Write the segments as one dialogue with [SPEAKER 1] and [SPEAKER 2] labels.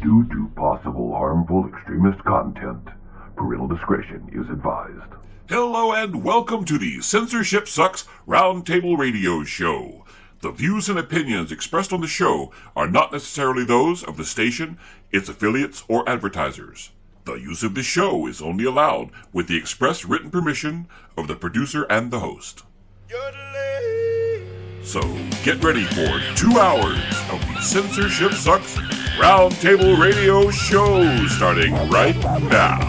[SPEAKER 1] due to possible harmful extremist content. Parental discretion is advised.
[SPEAKER 2] Hello and welcome to the Censorship Sucks Roundtable Radio Show. The views and opinions expressed on the show are not necessarily those of the station, its affiliates, or advertisers. The use of the show is only allowed with the express written permission of the producer and the host. So get ready for 2 hours of the Censorship Sucks Roundtable Radio Show starting right now.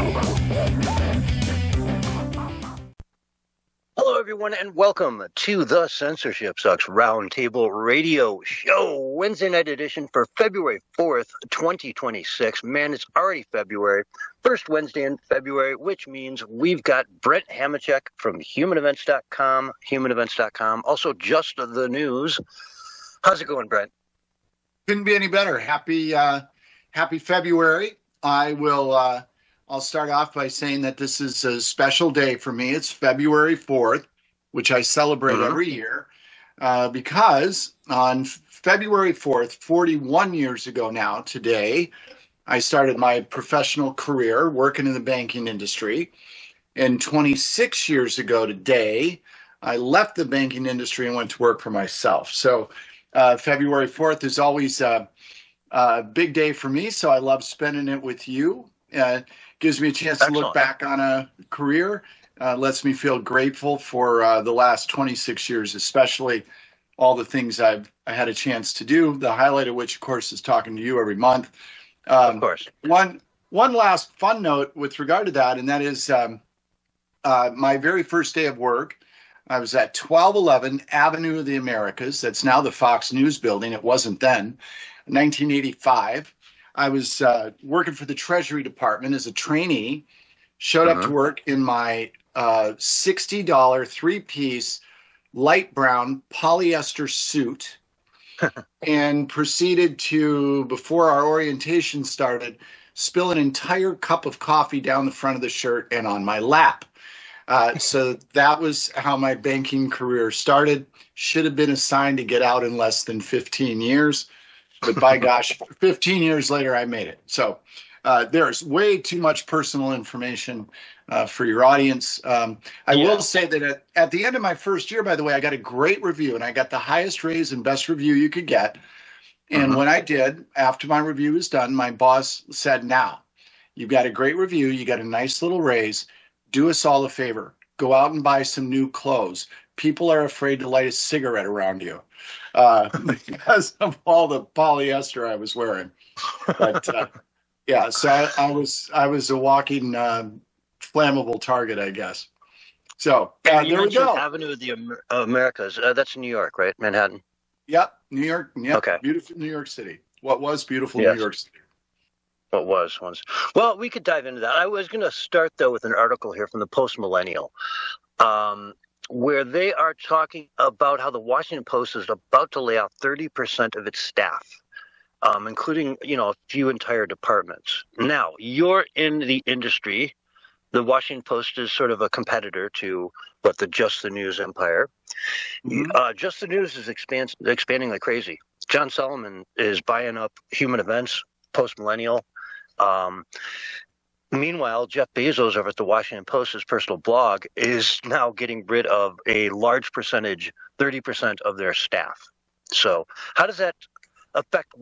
[SPEAKER 3] Hello, everyone, and welcome to the Censorship Sucks Roundtable Radio Show, Wednesday night edition for February 4th, 2026. Man, it's already February, first Wednesday in February, which means we've got Brent Hamachek from humanevents.com, also Just the News. How's it going, Brent?
[SPEAKER 4] Couldn't be any better. Happy February. I'll start off by saying that this is a special day for me. It's February 4th, which I celebrate every year, because on February 4th, 41 years ago now, today, I started my professional career working in the banking industry. And 26 years ago today, I left the banking industry and went to work for myself. So February 4th is always a big day for me, so I love spending it with you. Gives me a chance to look back on a career, lets me feel grateful for the last 26 years, especially all the things I had a chance to do, the highlight of which, of course, is talking to you every month.
[SPEAKER 3] Of course.
[SPEAKER 4] One last fun note with regard to that, and that is my very first day of work. I was at 1211 Avenue of the Americas. That's now the Fox News building. It wasn't then. 1985. I was working for the Treasury Department as a trainee, showed up to work in my $60 three-piece light brown polyester suit and proceeded to, before our orientation started, spill an entire cup of coffee down the front of the shirt and on my lap. So that was how my banking career started. Should have been assigned to get out in less than 15 years. But by gosh, 15 years later, I made it. So there's way too much personal information for your audience. I will say that at the end of my first year, by the way, I got a great review, and I got the highest raise and best review you could get. And when I did, after my review was done, my boss said, now, you've got a great review. You got a nice little raise. Do us all a favor. Go out and buy some new clothes. People are afraid to light a cigarette around you because of all the polyester I was wearing. But so I was a walking flammable target, I guess. So there we go.
[SPEAKER 3] Avenue of the Americas. That's New York, right? Manhattan.
[SPEAKER 4] Yep, New York. Yep,
[SPEAKER 3] okay.
[SPEAKER 4] Beautiful New York City. What was beautiful New York City?
[SPEAKER 3] What was once. Well, we could dive into that. I was going to start, though, with an article here from the Post Millennial, where they are talking about how the Washington Post is about to lay off 30% of its staff, including, a few entire departments. Now, you're in the industry. The Washington Post is sort of a competitor to the Just the News empire. Just the News is expanding like crazy. John Solomon is buying up Human Events, Post Millennial. Meanwhile, Jeff Bezos over at the Washington Post, his personal blog, is now getting rid of a large percentage, 30% of their staff. So how does that affect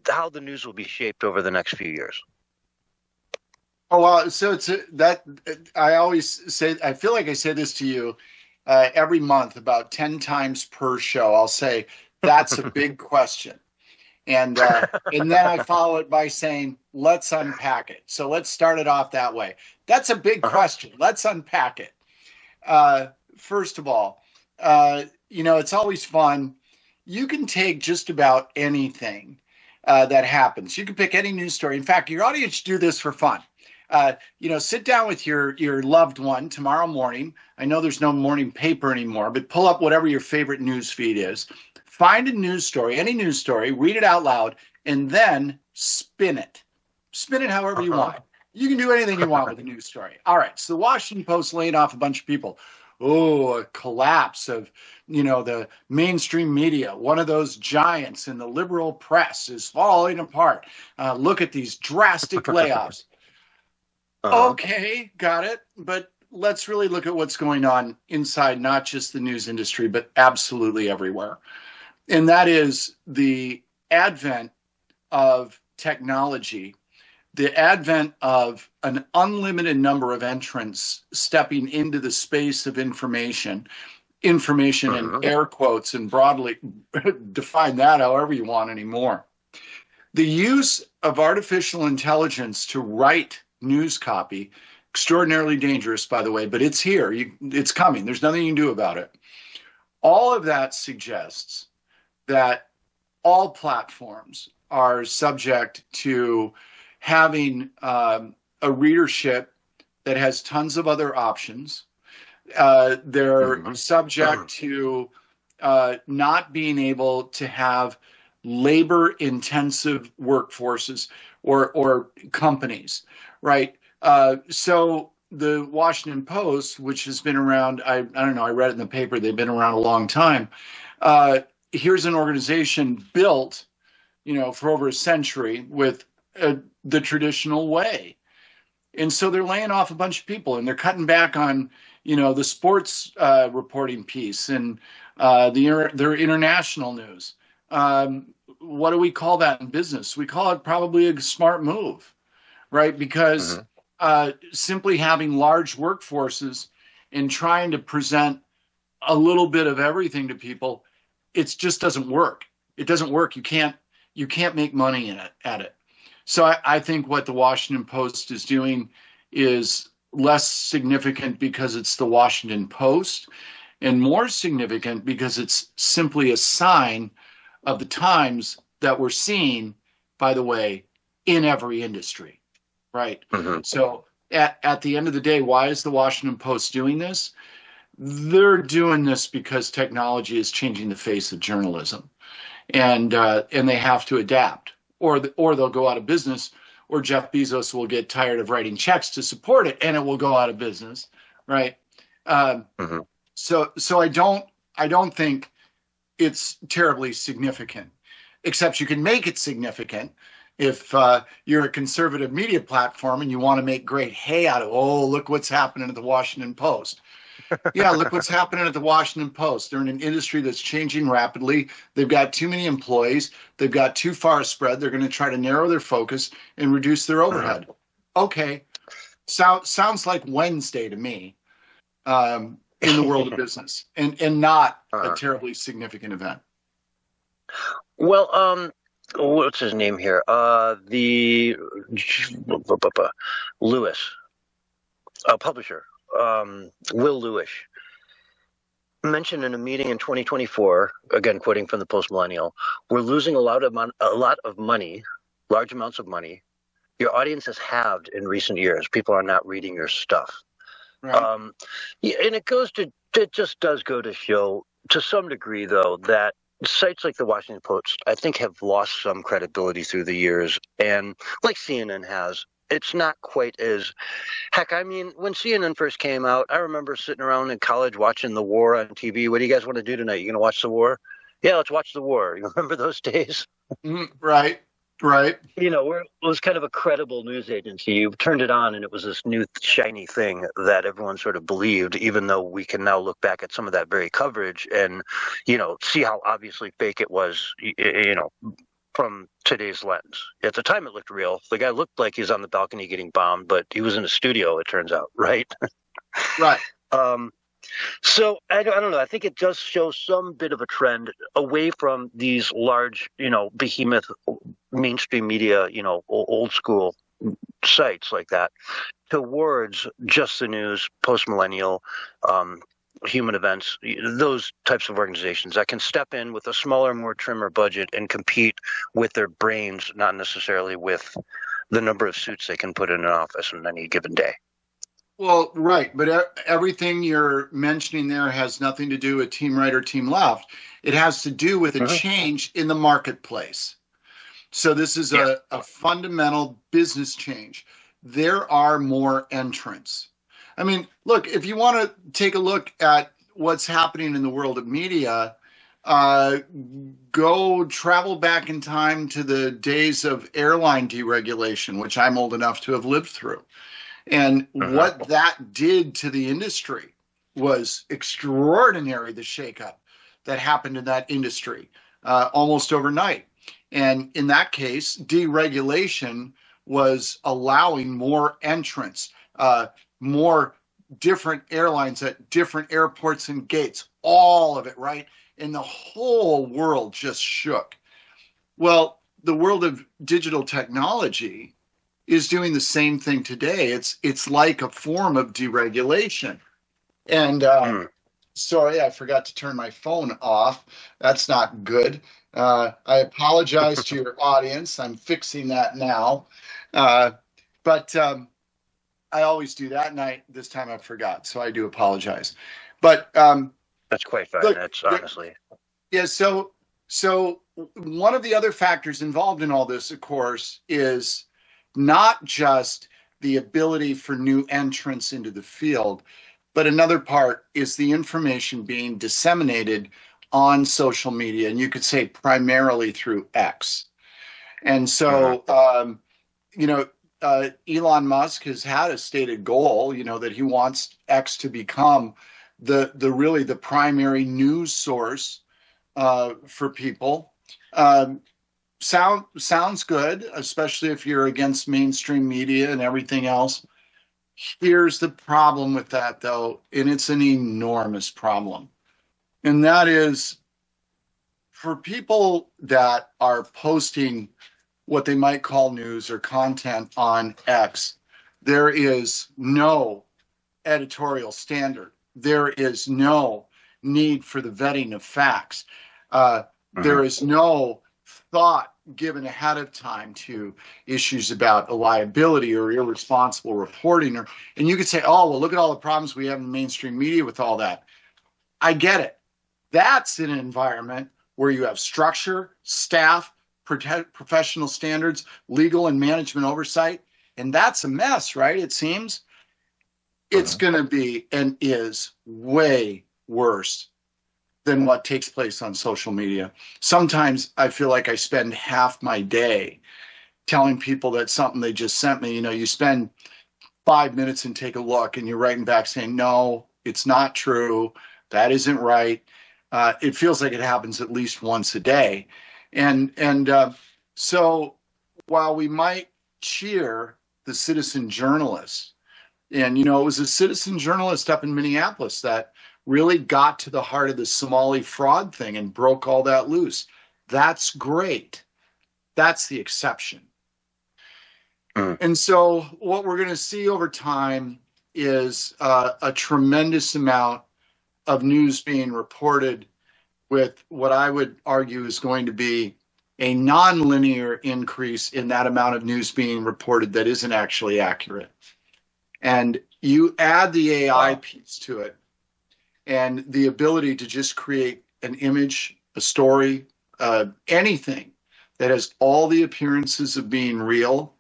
[SPEAKER 3] how the news will be shaped over the next few years?
[SPEAKER 4] Oh, well, so I always say, I feel like I say this to you every month about 10 times per show. I'll say, that's a big question. And then I follow it by saying, let's unpack it. So let's start it off that way. That's a big question. Let's unpack it. First of all, it's always fun. You can take just about anything that happens. You can pick any news story. In fact, your audience should do this for fun. Sit down with your loved one tomorrow morning. I know there's no morning paper anymore, but pull up whatever your favorite news feed is. Find a news story, any news story, read it out loud, and then spin it. Spin it however you want. You can do anything you want with a news story. All right, so the Washington Post laying off a bunch of people. a collapse of, the mainstream media. One of those giants in the liberal press is falling apart. Look at these drastic layoffs. Okay, got it. But let's really look at what's going on inside, not just the news industry, but absolutely everywhere. And that is the advent of technology, the advent of an unlimited number of entrants stepping into the space of information in air quotes, and broadly define that however you want anymore. The use of artificial intelligence to write news copy, extraordinarily dangerous, by the way, but it's here. It's coming. There's nothing you can do about it. All of that suggests that all platforms are subject to having a readership that has tons of other options. They're subject to not being able to have labor-intensive workforces or companies, right? So the Washington Post, which has been around, I don't know, I read it in the paper, they've been around a long time. Here's an organization built, for over a century with the traditional way. And so they're laying off a bunch of people, and they're cutting back on, the sports reporting piece and their international news. What do we call that in business? We call it probably a smart move, right? Because simply having large workforces and trying to present a little bit of everything to people, it just doesn't work. It doesn't work. You can't make money at it. So I think what the Washington Post is doing is less significant because it's the Washington Post, and more significant because it's simply a sign of the times that we're seeing, by the way, in every industry, right? So at the end of the day, why is the Washington Post doing this? They're doing this because technology is changing the face of journalism, and they have to adapt, or they'll go out of business, or Jeff Bezos will get tired of writing checks to support it, and it will go out of business, right? So I don't think it's terribly significant, except you can make it significant if you're a conservative media platform and you want to make great hay out of it. Oh, look what's happening at the Washington Post. Yeah, look what's happening at the Washington Post. They're in an industry that's changing rapidly. They've got too many employees. They've got too far a spread. They're going to try to narrow their focus and reduce their overhead. Okay, sounds like Wednesday to me in the world of business, and not a terribly significant event.
[SPEAKER 3] Well, what's his name here? The Lewis, publisher. Will Lewis mentioned in a meeting in 2024, again quoting from the Post Millennial, "We're losing a lot of money, large amounts of money. Your audience has halved in recent years. People are not reading your stuff." Right. And it just does go to show, to some degree, though, that sites like the Washington Post, I think, have lost some credibility through the years, and like CNN has. It's not quite as, heck, I mean, when CNN first came out, I remember sitting around in college watching the war on TV. What do you guys want to do tonight? You going to watch the war? Yeah, let's watch the war. You remember those days?
[SPEAKER 4] Right.
[SPEAKER 3] It was kind of a credible news agency. You turned it on and it was this new shiny thing that everyone sort of believed, even though we can now look back at some of that very coverage and, see how obviously fake it was, from today's lens. At the time, it looked real. The guy looked like he was on the balcony getting bombed, but he was in a studio, it turns out, right?
[SPEAKER 4] Right.
[SPEAKER 3] So I don't know. I think it does show some bit of a trend away from these large, behemoth mainstream media, old school sites like that, towards just the news, post-millennial, human events, those types of organizations that can step in with a smaller, more trimmer budget and compete with their brains, not necessarily with the number of suits they can put in an office on any given day.
[SPEAKER 4] Well, right. But everything you're mentioning there has nothing to do with team right or team left. It has to do with a change in the marketplace. So this is a fundamental business change. There are more entrants. I mean, look, if you want to take a look at what's happening in the world of media, go travel back in time to the days of airline deregulation, which I'm old enough to have lived through. And what that did to the industry was extraordinary, the shakeup that happened in that industry almost overnight. And in that case, deregulation was allowing more entrants, more different airlines at different airports and gates, all of it, right? And the whole world just shook. Well, the world of digital technology is doing the same thing today. It's like a form of deregulation. And sorry, I forgot to turn my phone off. That's not good. I apologize to your audience. I'm fixing that now. But I always do that, and this time I forgot, so I do apologize. But
[SPEAKER 3] that's quite fine.
[SPEAKER 4] Look,
[SPEAKER 3] that's honestly.
[SPEAKER 4] Yeah. So one of the other factors involved in all this, of course, is not just the ability for new entrants into the field, but another part is the information being disseminated on social media, and you could say primarily through X. And so, Elon Musk has had a stated goal, that he wants X to become the primary news source for people. Sounds good, especially if you're against mainstream media and everything else. Here's the problem with that, though, and it's an enormous problem. And that is, for people that are posting what they might call news or content on X, there is no editorial standard. There is no need for the vetting of facts. There is no thought given ahead of time to issues about liability or irresponsible reporting. And you could say, oh, well, look at all the problems we have in the mainstream media with all that. I get it. That's an environment where you have structure, staff, professional standards, legal and management oversight. And that's a mess, right? It seems it's going to be and is way worse than what takes place on social media. Sometimes I feel like I spend half my day telling people that something they just sent me, you spend 5 minutes and take a look and you're writing back saying, no, it's not true. That isn't right. It feels like it happens at least once a day. And so while we might cheer the citizen journalists, and, it was a citizen journalist up in Minneapolis that really got to the heart of the Somali fraud thing and broke all that loose. That's great. That's the exception. And so what we're going to see over time is a tremendous amount of news being reported with what I would argue is going to be a nonlinear increase in that amount of news being reported that isn't actually accurate. And you add the AI piece to it and the ability to just create an image, a story, anything that has all the appearances of being real.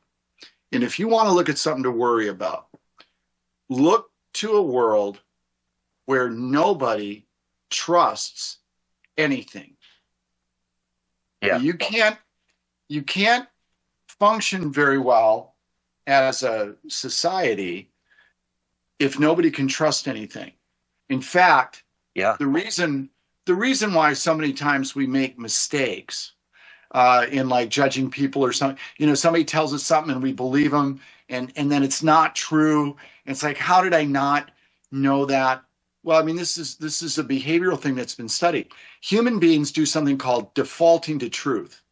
[SPEAKER 4] And if you want to look at something to worry about, look to a world where nobody trusts anything.
[SPEAKER 3] Yeah.
[SPEAKER 4] You can't function very well as a society if nobody can trust anything. In fact, the reason why so many times we make mistakes in like judging people or something, somebody tells us something and we believe them and then it's not true. It's like, how did I not know that? Well, I mean, this is a behavioral thing that's been studied. Human beings do something called defaulting to truth.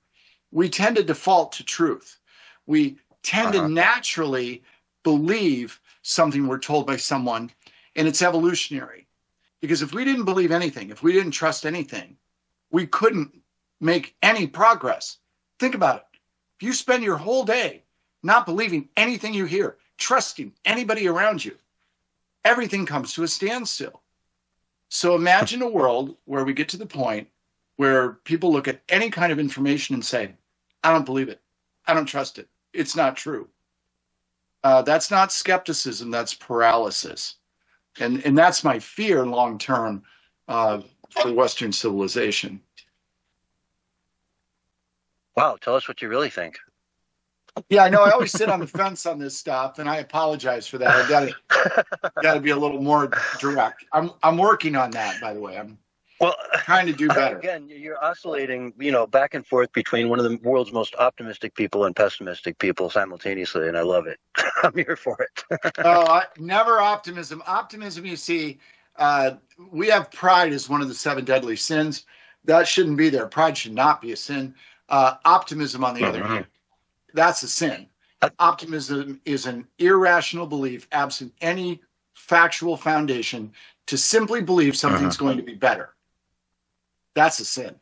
[SPEAKER 4] We tend to default to truth. We tend to naturally believe something we're told by someone, and it's evolutionary. Because if we didn't believe anything, if we didn't trust anything, we couldn't make any progress. Think about it. If you spend your whole day not believing anything you hear, trusting anybody around you, everything comes to a standstill. So imagine a world where we get to the point where people look at any kind of information and say, I don't believe it. I don't trust it. It's not true. That's not skepticism. That's paralysis. And that's my fear long term for Western civilization.
[SPEAKER 3] Wow, tell us what you really think.
[SPEAKER 4] Yeah, I know. I always sit on the fence on this stuff, and I apologize for that. I've got to be a little more direct. I'm working on that, by the way. I'm trying to do better.
[SPEAKER 3] Again, you're oscillating, back and forth between one of the world's most optimistic people and pessimistic people simultaneously, and I love it. I'm here for it.
[SPEAKER 4] Never optimism. Optimism, you see, we have pride as one of the 7 deadly sins. That shouldn't be there. Pride should not be a sin. Optimism, on the other hand, that's a sin. Optimism is an irrational belief, absent any factual foundation, to simply believe something's going to be better. That's a sin.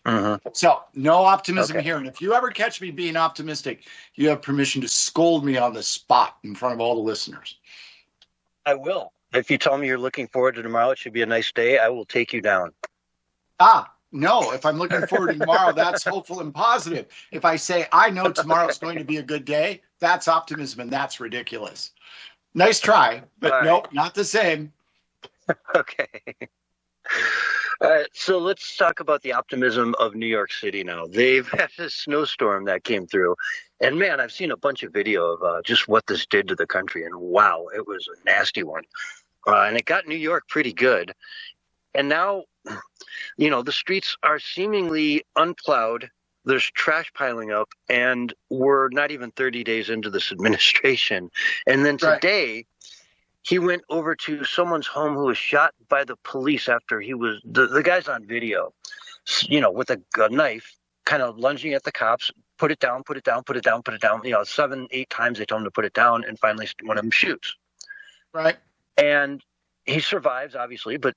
[SPEAKER 4] So no optimism here. And if you ever catch me being optimistic, you have permission to scold me on the spot in front of all the listeners.
[SPEAKER 3] I will. If you tell me you're looking forward to tomorrow, it should be a nice day, I will take you down.
[SPEAKER 4] No, if I'm looking forward to tomorrow, that's hopeful and positive. If I say, I know tomorrow's going to be a good day, that's optimism, and that's ridiculous. Nice try, but nope, not the same.
[SPEAKER 3] Okay. All right, so let's talk about the optimism of New York City now. They've had this snowstorm that came through, and man, I've seen a bunch of video of just what this did to the country, and wow, it was a nasty one. And it got New York pretty good. And now, the streets are seemingly unplowed. There's trash piling up, and we're not even 30 days into this administration. And then today, he went over to someone's home who was shot by the police after he was, the guy's on video, with a knife, kind of lunging at the cops, put it down, put it down, put it down, put it down. 7, 8 times they told him to put it down, and finally one of them shoots.
[SPEAKER 4] Right.
[SPEAKER 3] And he survives, obviously, but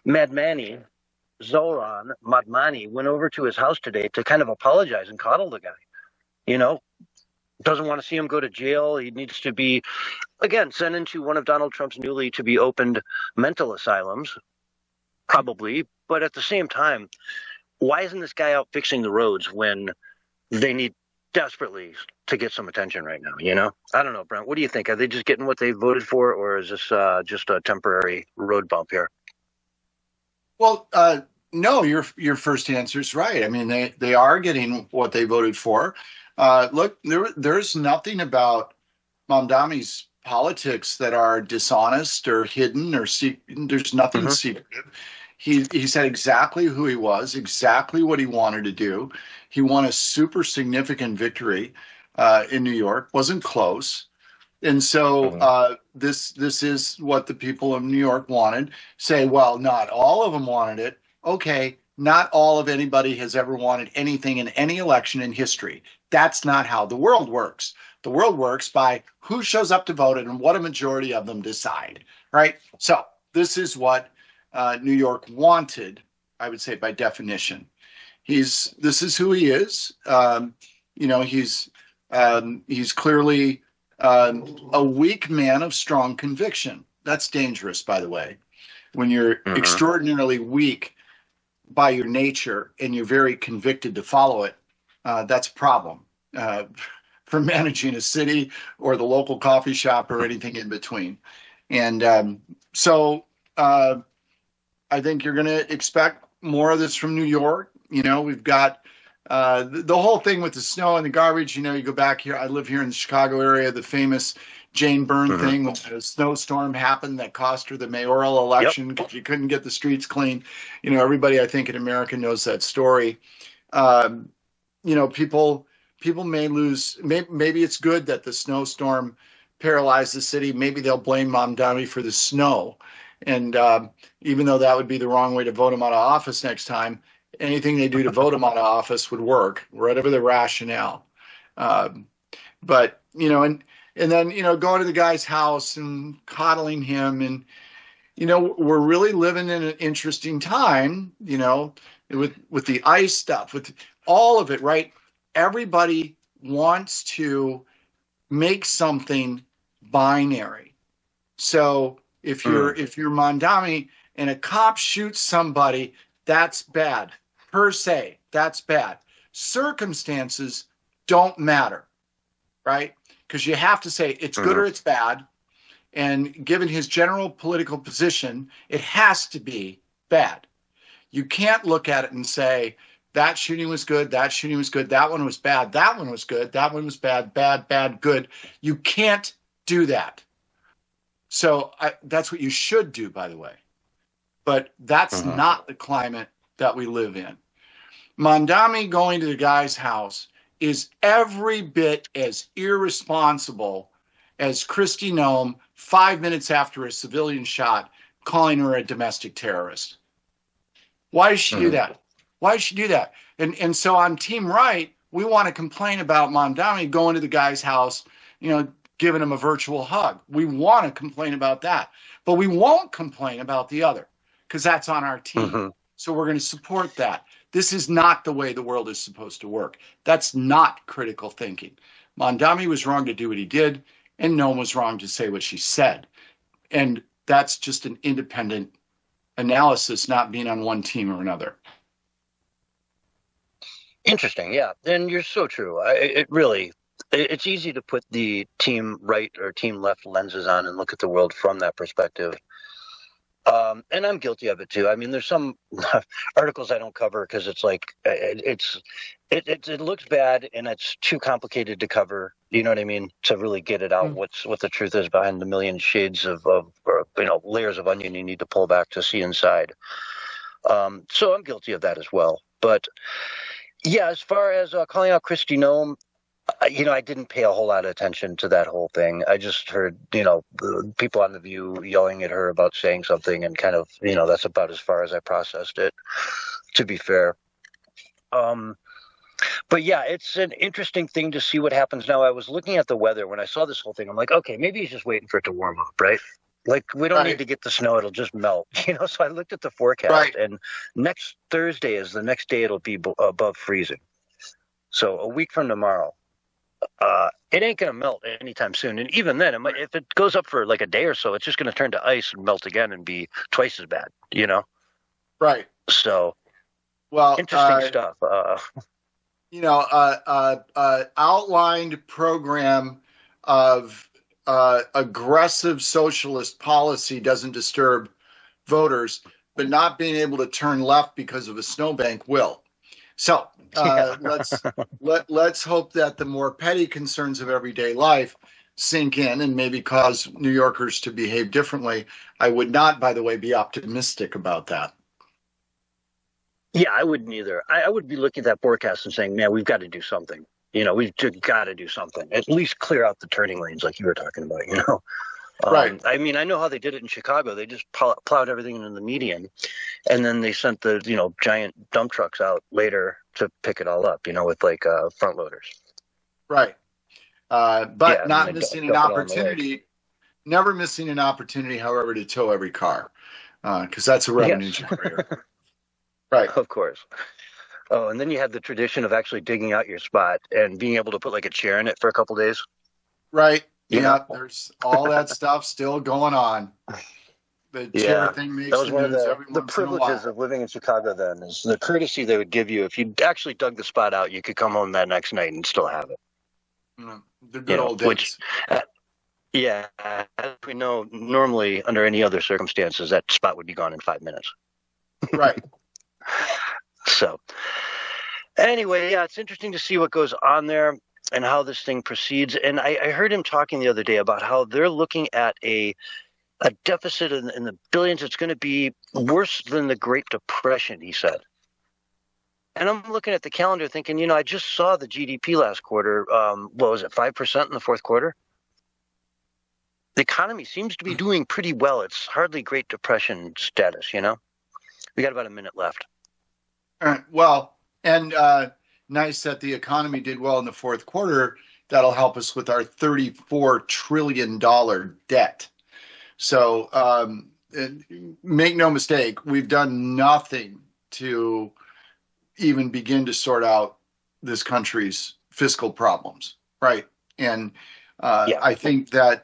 [SPEAKER 3] Madmani, Zoran Madmani, went over to his house today to kind of apologize and coddle the guy. Doesn't want to see him go to jail. He needs to be, again, sent into one of Donald Trump's newly to be opened mental asylums, probably. But at the same time, why isn't this guy out fixing the roads when they need desperately to get some attention right now? I don't know, Brent. What do you think? Are they just getting what they voted for, or is this just a temporary road bump here?
[SPEAKER 4] Well, no, your first answer is right. I mean, they are getting what they voted for. Look, there's nothing about Mamdani's politics that are dishonest or hidden or there's nothing secretive. He said exactly who he was, exactly what he wanted to do. He won a super significant victory in New York. Wasn't close. And so this is what the people of New York wanted. Say, well, not all of them wanted it. Okay, not all of anybody has ever wanted anything in any election in history. That's not how the world works. The world works by who shows up to vote and what a majority of them decide, right? So this is what New York wanted, I would say, by definition. This is who he is. He's clearly a weak man of strong conviction. That's dangerous, by the way. When you're extraordinarily weak by your nature and you're very convicted to follow it, that's a problem for managing a city or the local coffee shop or anything in between. And so I think you're going to expect more of this from New York. We've got the whole thing with the snow and the garbage. You go back here. I live here in the Chicago area. The famous Jane Byrne thing, when a snowstorm happened that cost her the mayoral election because she couldn't get the streets clean. Everybody I think in America knows that story. People may lose. Maybe it's good that the snowstorm paralyzed the city. Maybe they'll blame Mamdani for the snow. And even though that would be the wrong way to vote him out of office next time, anything they do to vote him out of office would work, whatever the rationale. But and then going to the guy's house and coddling him, and we're really living in an interesting time. With the ICE stuff, with all of it, right? Everybody wants to make something binary. So if you're Mamdani and a cop shoots somebody, that's bad per se. That's bad. Circumstances don't matter, right? Because you have to say it's good or it's bad. And given his general political position, it has to be bad. You can't look at it and say, that shooting was good, that shooting was good, that one was bad, that one was good, that one was bad, bad, bad, good. You can't do that. So that's what you should do, by the way. But that's not the climate that we live in. Mondami going to the guy's house is every bit as irresponsible as Kristi Noem 5 minutes after a civilian shot calling her a domestic terrorist. Why does she do that? Why does she do that? And so on Team Right, we want to complain about Mondami going to the guy's house, giving him a virtual hug. We want to complain about that. But we won't complain about the other because that's on our team. So we're going to support that. This is not the way the world is supposed to work. That's not critical thinking. Mondami was wrong to do what he did, and Noem was wrong to say what she said. And that's just an independent analysis, not being on one team or another.
[SPEAKER 3] Interesting, yeah. And you're so true. It's easy to put the team right or team left lenses on and look at the world from that perspective. And I'm guilty of it too. I mean, there's some articles I don't cover because it's like it looks bad and it's too complicated to cover. You know what I mean? To really get it out, what the truth is behind the million shades of layers of onion you need to pull back to see inside. So I'm guilty of that as well. But yeah, as far as calling out Kristi Noem, I didn't pay a whole lot of attention to that whole thing. I just heard, people on The View yelling at her about saying something and kind of, that's about as far as I processed it, to be fair. But yeah, it's an interesting thing to see what happens now. I was looking at the weather when I saw this whole thing. I'm like, okay, maybe he's just waiting for it to warm up, right? Like, we don't need to get the snow. It'll just melt, So I looked at the forecast, and next Thursday is the next day it'll be above freezing. So a week from tomorrow. It ain't going to melt anytime soon. And even then, if it goes up for like a day or so, it's just going to turn to ice and melt again and be twice as bad,
[SPEAKER 4] Right.
[SPEAKER 3] So, interesting stuff.
[SPEAKER 4] Outlined program of aggressive socialist policy doesn't disturb voters, but not being able to turn left because of a snowbank will. So let's hope that the more petty concerns of everyday life sink in and maybe cause New Yorkers to behave differently. I would not, by the way, be optimistic about that.
[SPEAKER 3] Yeah, I wouldn't either. I would be looking at that forecast and saying, man, we've got to do something. We've got to do something. At least clear out the turning lanes like you were talking about,
[SPEAKER 4] Right.
[SPEAKER 3] I mean, I know how they did it in Chicago. They just plowed everything into the median, and then they sent the giant dump trucks out later to pick it all up. With like front loaders.
[SPEAKER 4] Right. But not missing an opportunity. Never missing an opportunity, however, to tow every car, because that's a revenue generator. Right.
[SPEAKER 3] Of course. Oh, and then you had the tradition of actually digging out your spot and being able to put like a chair in it for a couple days.
[SPEAKER 4] Right. Yeah, there's all that stuff still going on. The chair thing makes
[SPEAKER 3] that was one of the privileges of living in Chicago then, is the courtesy they would give you. If you actually dug the spot out, you could come home that next night and still have it.
[SPEAKER 4] The good old days.
[SPEAKER 3] Which, as we know, normally under any other circumstances, that spot would be gone in 5 minutes.
[SPEAKER 4] Right.
[SPEAKER 3] So, anyway, it's interesting to see what goes on there and how this thing proceeds. And I heard him talking the other day about how they're looking at a deficit in the billions. It's going to be worse than the Great Depression, he said. And I'm looking at the calendar thinking, I just saw the GDP last quarter. What was it, 5% in the fourth quarter? The economy seems to be doing pretty well. It's hardly Great Depression status, We got about a minute left.
[SPEAKER 4] All right. Well, and nice that the economy did well in the fourth quarter. That'll help us with our $34 trillion debt. So make no mistake, we've done nothing to even begin to sort out this country's fiscal problems, right? And I think that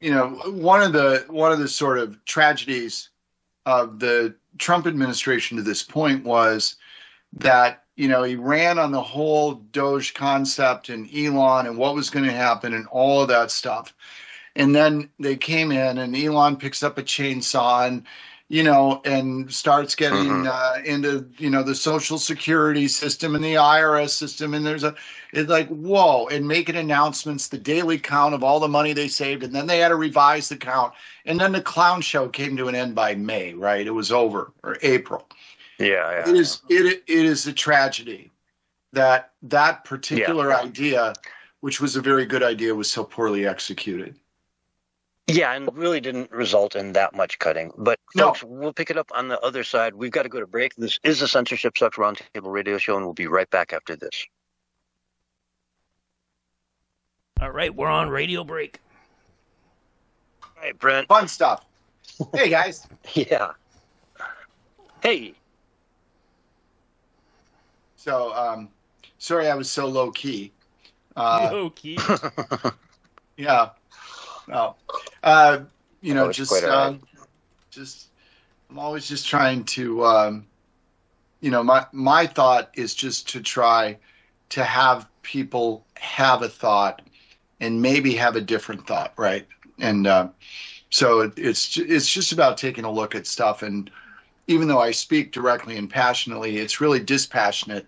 [SPEAKER 4] one of the sort of tragedies of the Trump administration to this point was that he ran on the whole Doge concept and Elon and what was going to happen and all of that stuff. And then they came in, and Elon picks up a chainsaw and, you know, and starts getting into, you know, the Social Security system and the IRS system. And it's like, whoa, and making announcements, the daily count of all the money they saved. And then they had to revise the count. And then the clown show came to an end by May, right? It was over, or April.
[SPEAKER 3] Yeah.
[SPEAKER 4] It is a tragedy that particular idea, which was a very good idea, was so poorly executed.
[SPEAKER 3] Yeah, and really didn't result in that much cutting. But, folks, we'll pick it up on the other side. We've got to go to break. This is the Censorship Sucks Roundtable Radio Show, and we'll be right back after this.
[SPEAKER 5] All right, we're on radio break.
[SPEAKER 3] All right, Brent.
[SPEAKER 4] Fun stuff. Hey, guys.
[SPEAKER 3] Yeah. Hey.
[SPEAKER 4] So, sorry I was so low-key.
[SPEAKER 5] Low-key?
[SPEAKER 4] Yeah. No, you know, I'm always just trying to, you know, my thought is just to try to have people have a thought and maybe have a different thought, right? And so it's just about taking a look at stuff. And even though I speak directly and passionately, it's really dispassionate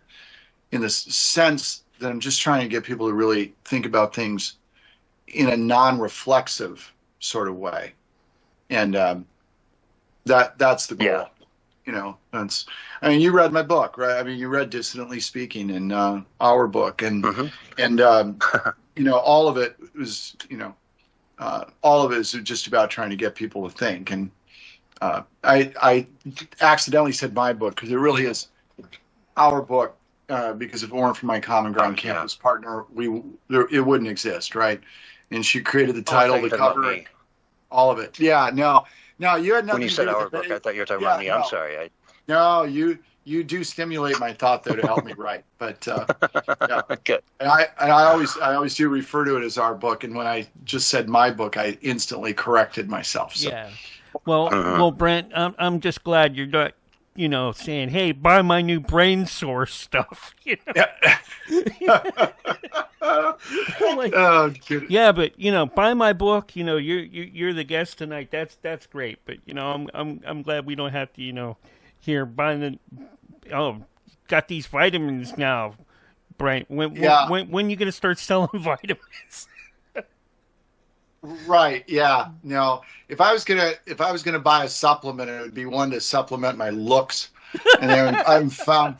[SPEAKER 4] in the sense that I'm just trying to get people to really think about things in a non-reflexive sort of way. And that's the goal.
[SPEAKER 3] Yeah.
[SPEAKER 4] You know, I mean, you read my book, right? I mean, you read Dissonantly Speaking in our book, and you know, all of it was, you know, all of it is just about trying to get people to think. And I accidentally said my book because it really is our book, because if it weren't for my Common Ground campus partner, it wouldn't exist, right? And she created the title, the cover, all of it. Yeah, no, you had nothing.
[SPEAKER 3] When you said our book, I thought you were talking about me. I'm sorry.
[SPEAKER 4] No, you do stimulate my thought though to help me write. But yeah,
[SPEAKER 3] good.
[SPEAKER 4] And I always do refer to it as our book. And when I just said my book, I instantly corrected myself. So.
[SPEAKER 5] Yeah. Well, Brent, I'm just glad you're not, you know, saying, "Hey, buy my new brain source stuff." You know? Like, yeah, but you know, buy my book. You know, you're the guest tonight. That's great. But you know, I'm glad we don't have to, you know, here buying got these vitamins now, Brent. When you gonna start selling vitamins?
[SPEAKER 4] Right. Yeah. No. If I was gonna buy a supplement, it would be one to supplement my looks. And I haven't found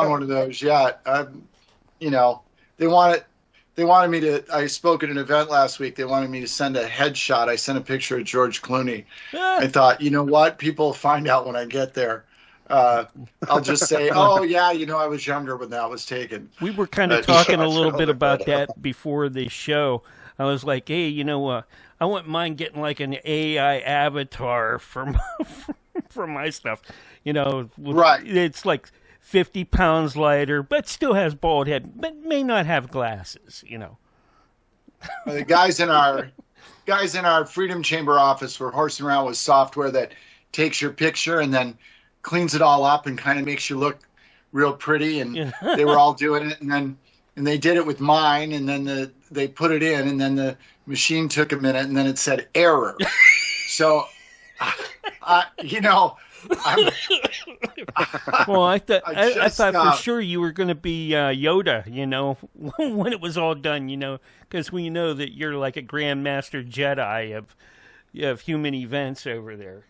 [SPEAKER 4] one of those yet. You know, they wanted me to. I spoke at an event last week. They wanted me to send a headshot. I sent a picture of George Clooney. I thought, you know what? People will find out when I get there. I'll just say, oh yeah, you know, I was younger when that was taken.
[SPEAKER 5] We were kind of talking a little bit about that before the show. I was like, hey, you know, I wouldn't mind getting like an AI avatar for my stuff. You know,
[SPEAKER 4] right?
[SPEAKER 5] It's like 50 pounds lighter, but still has bald head, but may not have glasses. You know,
[SPEAKER 4] the guys in our Freedom Chamber office were horsing around with software that takes your picture and then cleans it all up and kind of makes you look real pretty. And they were all doing it, and they did it with mine, and then they put it in, and then the machine took a minute, and then it said error. So, you know.
[SPEAKER 5] Well, I thought for sure you were going to be Yoda, you know, when it was all done, you know, because we know that you're like a Grandmaster Jedi of human events over there.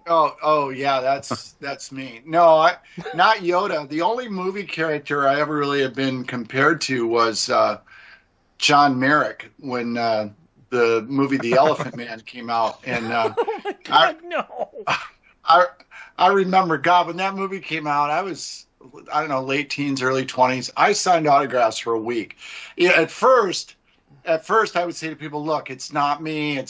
[SPEAKER 4] Oh yeah, that's me. No, not Yoda. The only movie character I ever really have been compared to was John Merrick when the movie The Elephant Man came out, and
[SPEAKER 5] oh my God, no.
[SPEAKER 4] I remember, God, when that movie came out, I was, I don't know, late teens, early 20s. I signed autographs for a week. At first I would say to people, look, it's not me.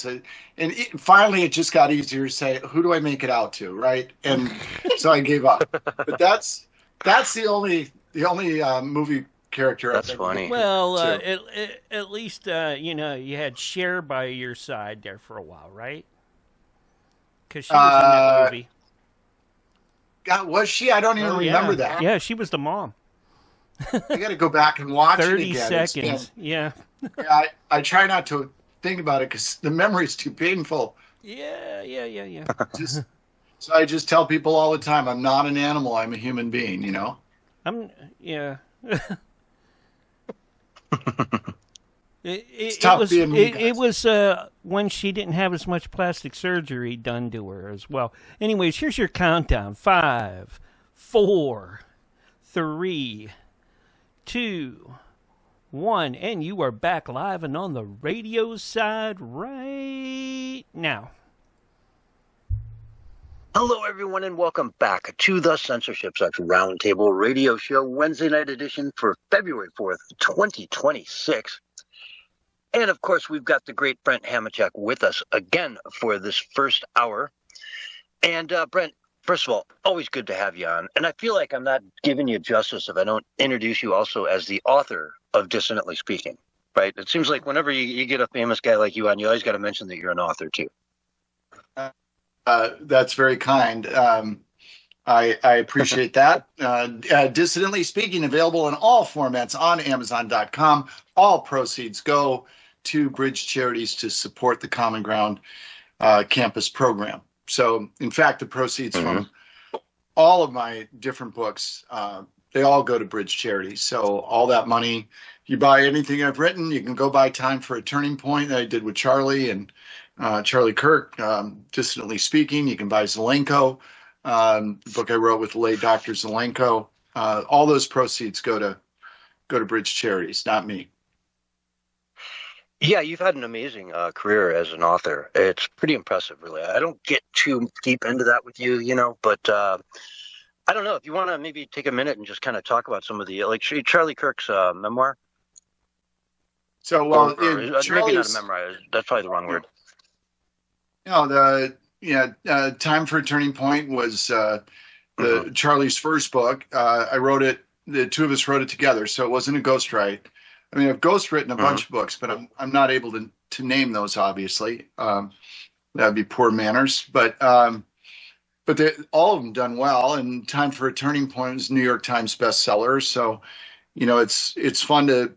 [SPEAKER 4] Finally it just got easier to say, who do I make it out to, right? And so I gave up. But that's the only movie character.
[SPEAKER 3] That's funny.
[SPEAKER 5] Well, at least you know, you had Cher by your side there for a while, right? Because she was in that movie.
[SPEAKER 4] God, was she? I don't even remember that.
[SPEAKER 5] Yeah, she was the mom.
[SPEAKER 4] I got to go back and watch it again.
[SPEAKER 5] 30 seconds. Yeah.
[SPEAKER 4] I try not to think about it because the memory is too painful.
[SPEAKER 5] Yeah.
[SPEAKER 4] So I just tell people all the time, I'm not an animal. I'm a human being, you know?
[SPEAKER 5] Yeah.
[SPEAKER 4] It's tough being me, guys.
[SPEAKER 5] It was when she didn't have as much plastic surgery done to her as well. Anyways, here's your countdown: 5, 4, 3, 2, 1, and you are back live and on the radio side right now.
[SPEAKER 3] Hello, everyone, and welcome back to the Censorship Sucks Roundtable Radio Show, Wednesday night edition for February 4th, 2026. And, of course, we've got the great Brent Hamachek with us again for this first hour. And, Brent, first of all, always good to have you on. And I feel like I'm not giving you justice if I don't introduce you also as the author of Dissonantly Speaking, right? It seems like whenever you get a famous guy like you on, you always got to mention that you're an author, too.
[SPEAKER 4] That's very kind. I appreciate that. Dissidently Speaking, available in all formats on Amazon.com. All proceeds go to Bridge Charities to support the Common Ground campus program. So, in fact, the proceeds from all of my different books, they all go to Bridge Charities. So all that money, if you buy anything I've written, you can go buy Time for a Turning Point that I did with Charlie and Charlie Kirk, Dissonantly Speaking. You can buy Zelenko, the book I wrote with the late Dr. Zelenko. All those proceeds go to Bridge Charities, not me.
[SPEAKER 3] Yeah, you've had an amazing career as an author. It's pretty impressive, really. I don't get too deep into that with you, you know, but I don't know if you want to maybe take a minute and just kind of talk about some of the, like Charlie Kirk's memoir.
[SPEAKER 4] So, well,
[SPEAKER 3] maybe not a memoir. That's probably the wrong word.
[SPEAKER 4] No, Time for a Turning Point was Charlie's first book. I wrote it. The two of us wrote it together, so it wasn't a ghostwrite. I mean, I've ghostwritten a bunch of books, but I'm not able to name those. Obviously, that'd be poor manners. But all of them done well. And Time for a Turning Point was New York Times bestseller. So, you know, it's fun to,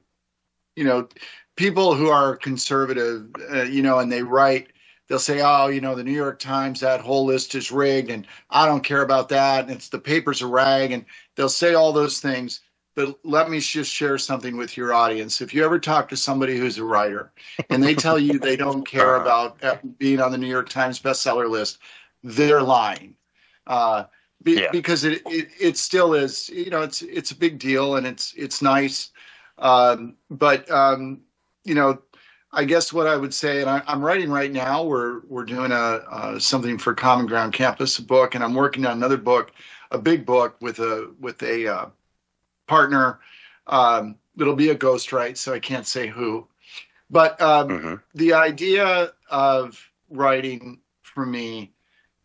[SPEAKER 4] you know, people who are conservative, you know, and they write. They'll say, oh, you know, the New York Times, that whole list is rigged, and I don't care about that, and it's the paper's a rag, and they'll say all those things. But let me just share something with your audience. If you ever talk to somebody who's a writer, and they tell you they don't care about being on the New York Times bestseller list, they're lying. Because it still is, you know, it's a big deal, and it's nice. But you know, I guess what I would say, and I'm writing right now. We're doing something for Common Ground Campus, a book, and I'm working on another book, a big book with a partner. It'll be a ghostwrite, so I can't say who. But the idea of writing for me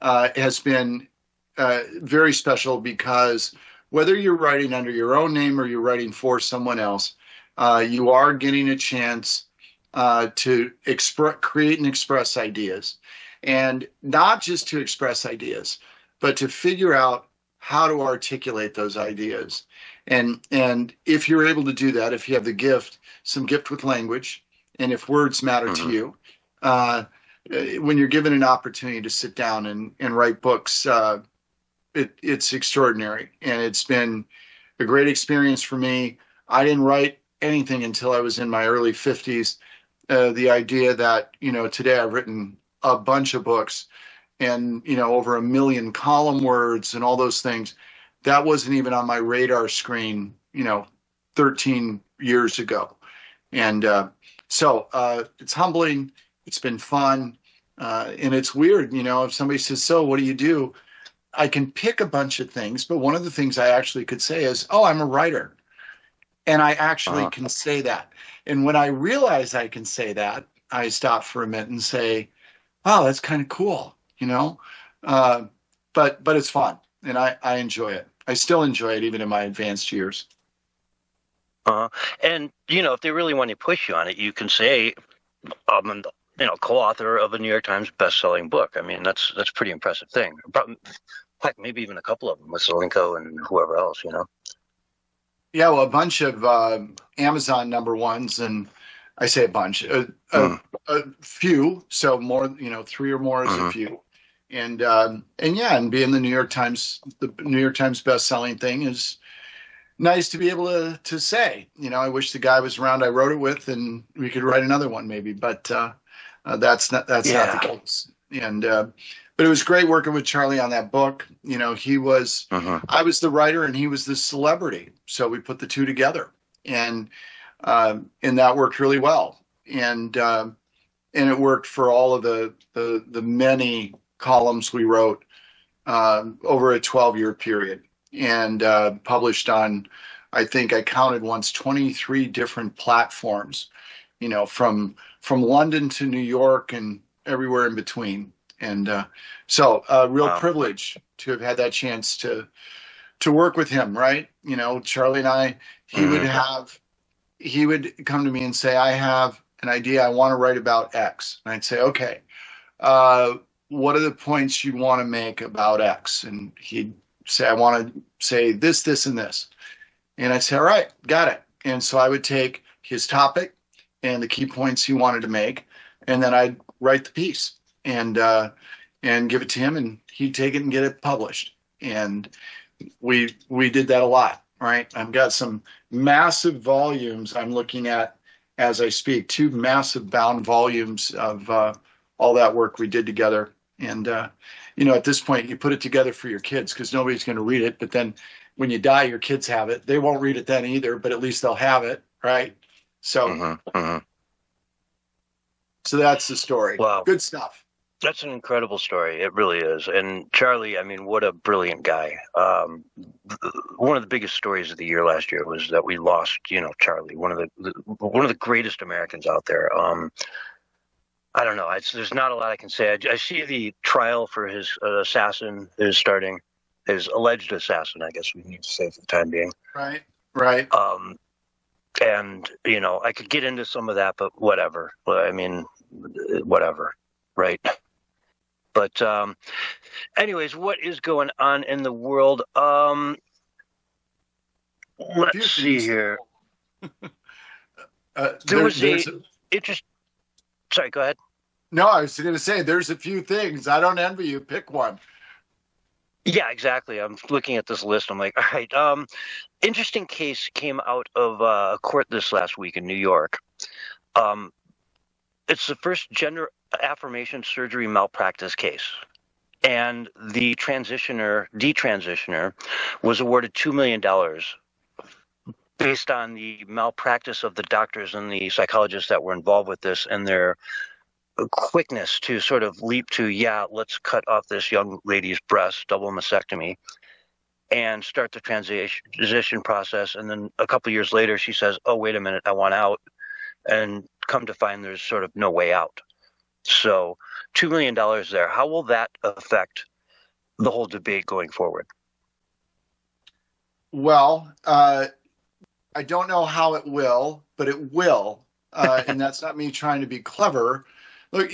[SPEAKER 4] has been very special because whether you're writing under your own name or you're writing for someone else, you are getting a chance to create and express ideas, and not just to express ideas, but to figure out how to articulate those ideas. And if you're able to do that, if you have the gift, some gift with language, and if words matter to you, when you're given an opportunity to sit down and write books, it's extraordinary. And it's been a great experience for me. I didn't write anything until I was in my early 50s. The idea that, you know, today I've written a bunch of books and, you know, over 1 million column words and all those things, that wasn't even on my radar screen, you know, 13 years ago. And so it's humbling. It's been fun. And it's weird, you know, if somebody says, so what do you do? I can pick a bunch of things, but one of the things I actually could say is, oh, I'm a writer. And I actually can say that. And when I realize I can say that, I stop for a minute and say, wow, that's kind of cool, you know? But it's fun, and I enjoy it. I still enjoy it even in my advanced years.
[SPEAKER 3] And, you know, if they really want to push you on it, you can say, you know, co-author of a New York Times best-selling book. I mean, that's a pretty impressive thing. Heck, maybe even a couple of them with Zelenko and whoever else, you know?
[SPEAKER 4] Yeah, well, a bunch of Amazon #1s and I say a bunch, a few. So more, 3 or more is a few. And yeah, and being the New York Times best-selling thing is nice to be able to say. I wish the guy was around I wrote it with, and we could write another one maybe. But that's not the case. And but it was great working with Charlie on that book. He was I was the writer and he was the celebrity, so we put the two together, and that worked really well. And it worked for all of the many columns we wrote over a 12-year period, and published on, I think I counted once, 23 different platforms, from London to New York and everywhere in between. And so real privilege to have had that chance to work with him, right? Charlie and I, he would come to me and say, I have an idea, I want to write about X. And I'd say, okay, what are the points you want to make about X? And he'd say, I want to say this, this, and this. And I'd say, all right, got it. And so I would take his topic and the key points he wanted to make, and then I'd write the piece and give it to him, and he'd take it and get it published. And we did that a lot, right? I've got some massive volumes I'm looking at as I speak, 2 massive bound volumes of all that work we did together. And, at this point, you put it together for your kids because nobody's going to read it. But then when you die, your kids have it. They won't read it then either, but at least they'll have it, right? So, so that's the story.
[SPEAKER 3] Wow.
[SPEAKER 4] Good stuff.
[SPEAKER 3] That's an incredible story. It really is. And Charlie, I mean, what a brilliant guy. One of the biggest stories of the year last year was that we lost, Charlie, one of the greatest Americans out there. I don't know. There's not a lot I can say. I see the trial for his assassin is starting, his alleged assassin, I guess we need to say for the time being.
[SPEAKER 4] Right.
[SPEAKER 3] And, I could get into some of that, but whatever. I mean, whatever. Right. But anyways, what is going on in the world? Let's see here. There was Sorry, go ahead.
[SPEAKER 4] No, I was going to say there's a few things. I don't envy you. Pick one.
[SPEAKER 3] Yeah, exactly. I'm looking at this list. I'm like, all right. Interesting case came out of a court this last week in New York. It's the first gender affirmation surgery malpractice case. And the detransitioner was awarded $2 million based on the malpractice of the doctors and the psychologists that were involved with this and their quickness to sort of leap to, let's cut off this young lady's breast, double mastectomy, and start the transition process. And then a couple of years later, she says, oh, wait a minute, I want out. And come to find there's sort of no way out. So $2 million there. How will that affect the whole debate going forward?
[SPEAKER 4] Well, I don't know how it will, but it will. And that's not me trying to be clever. Look,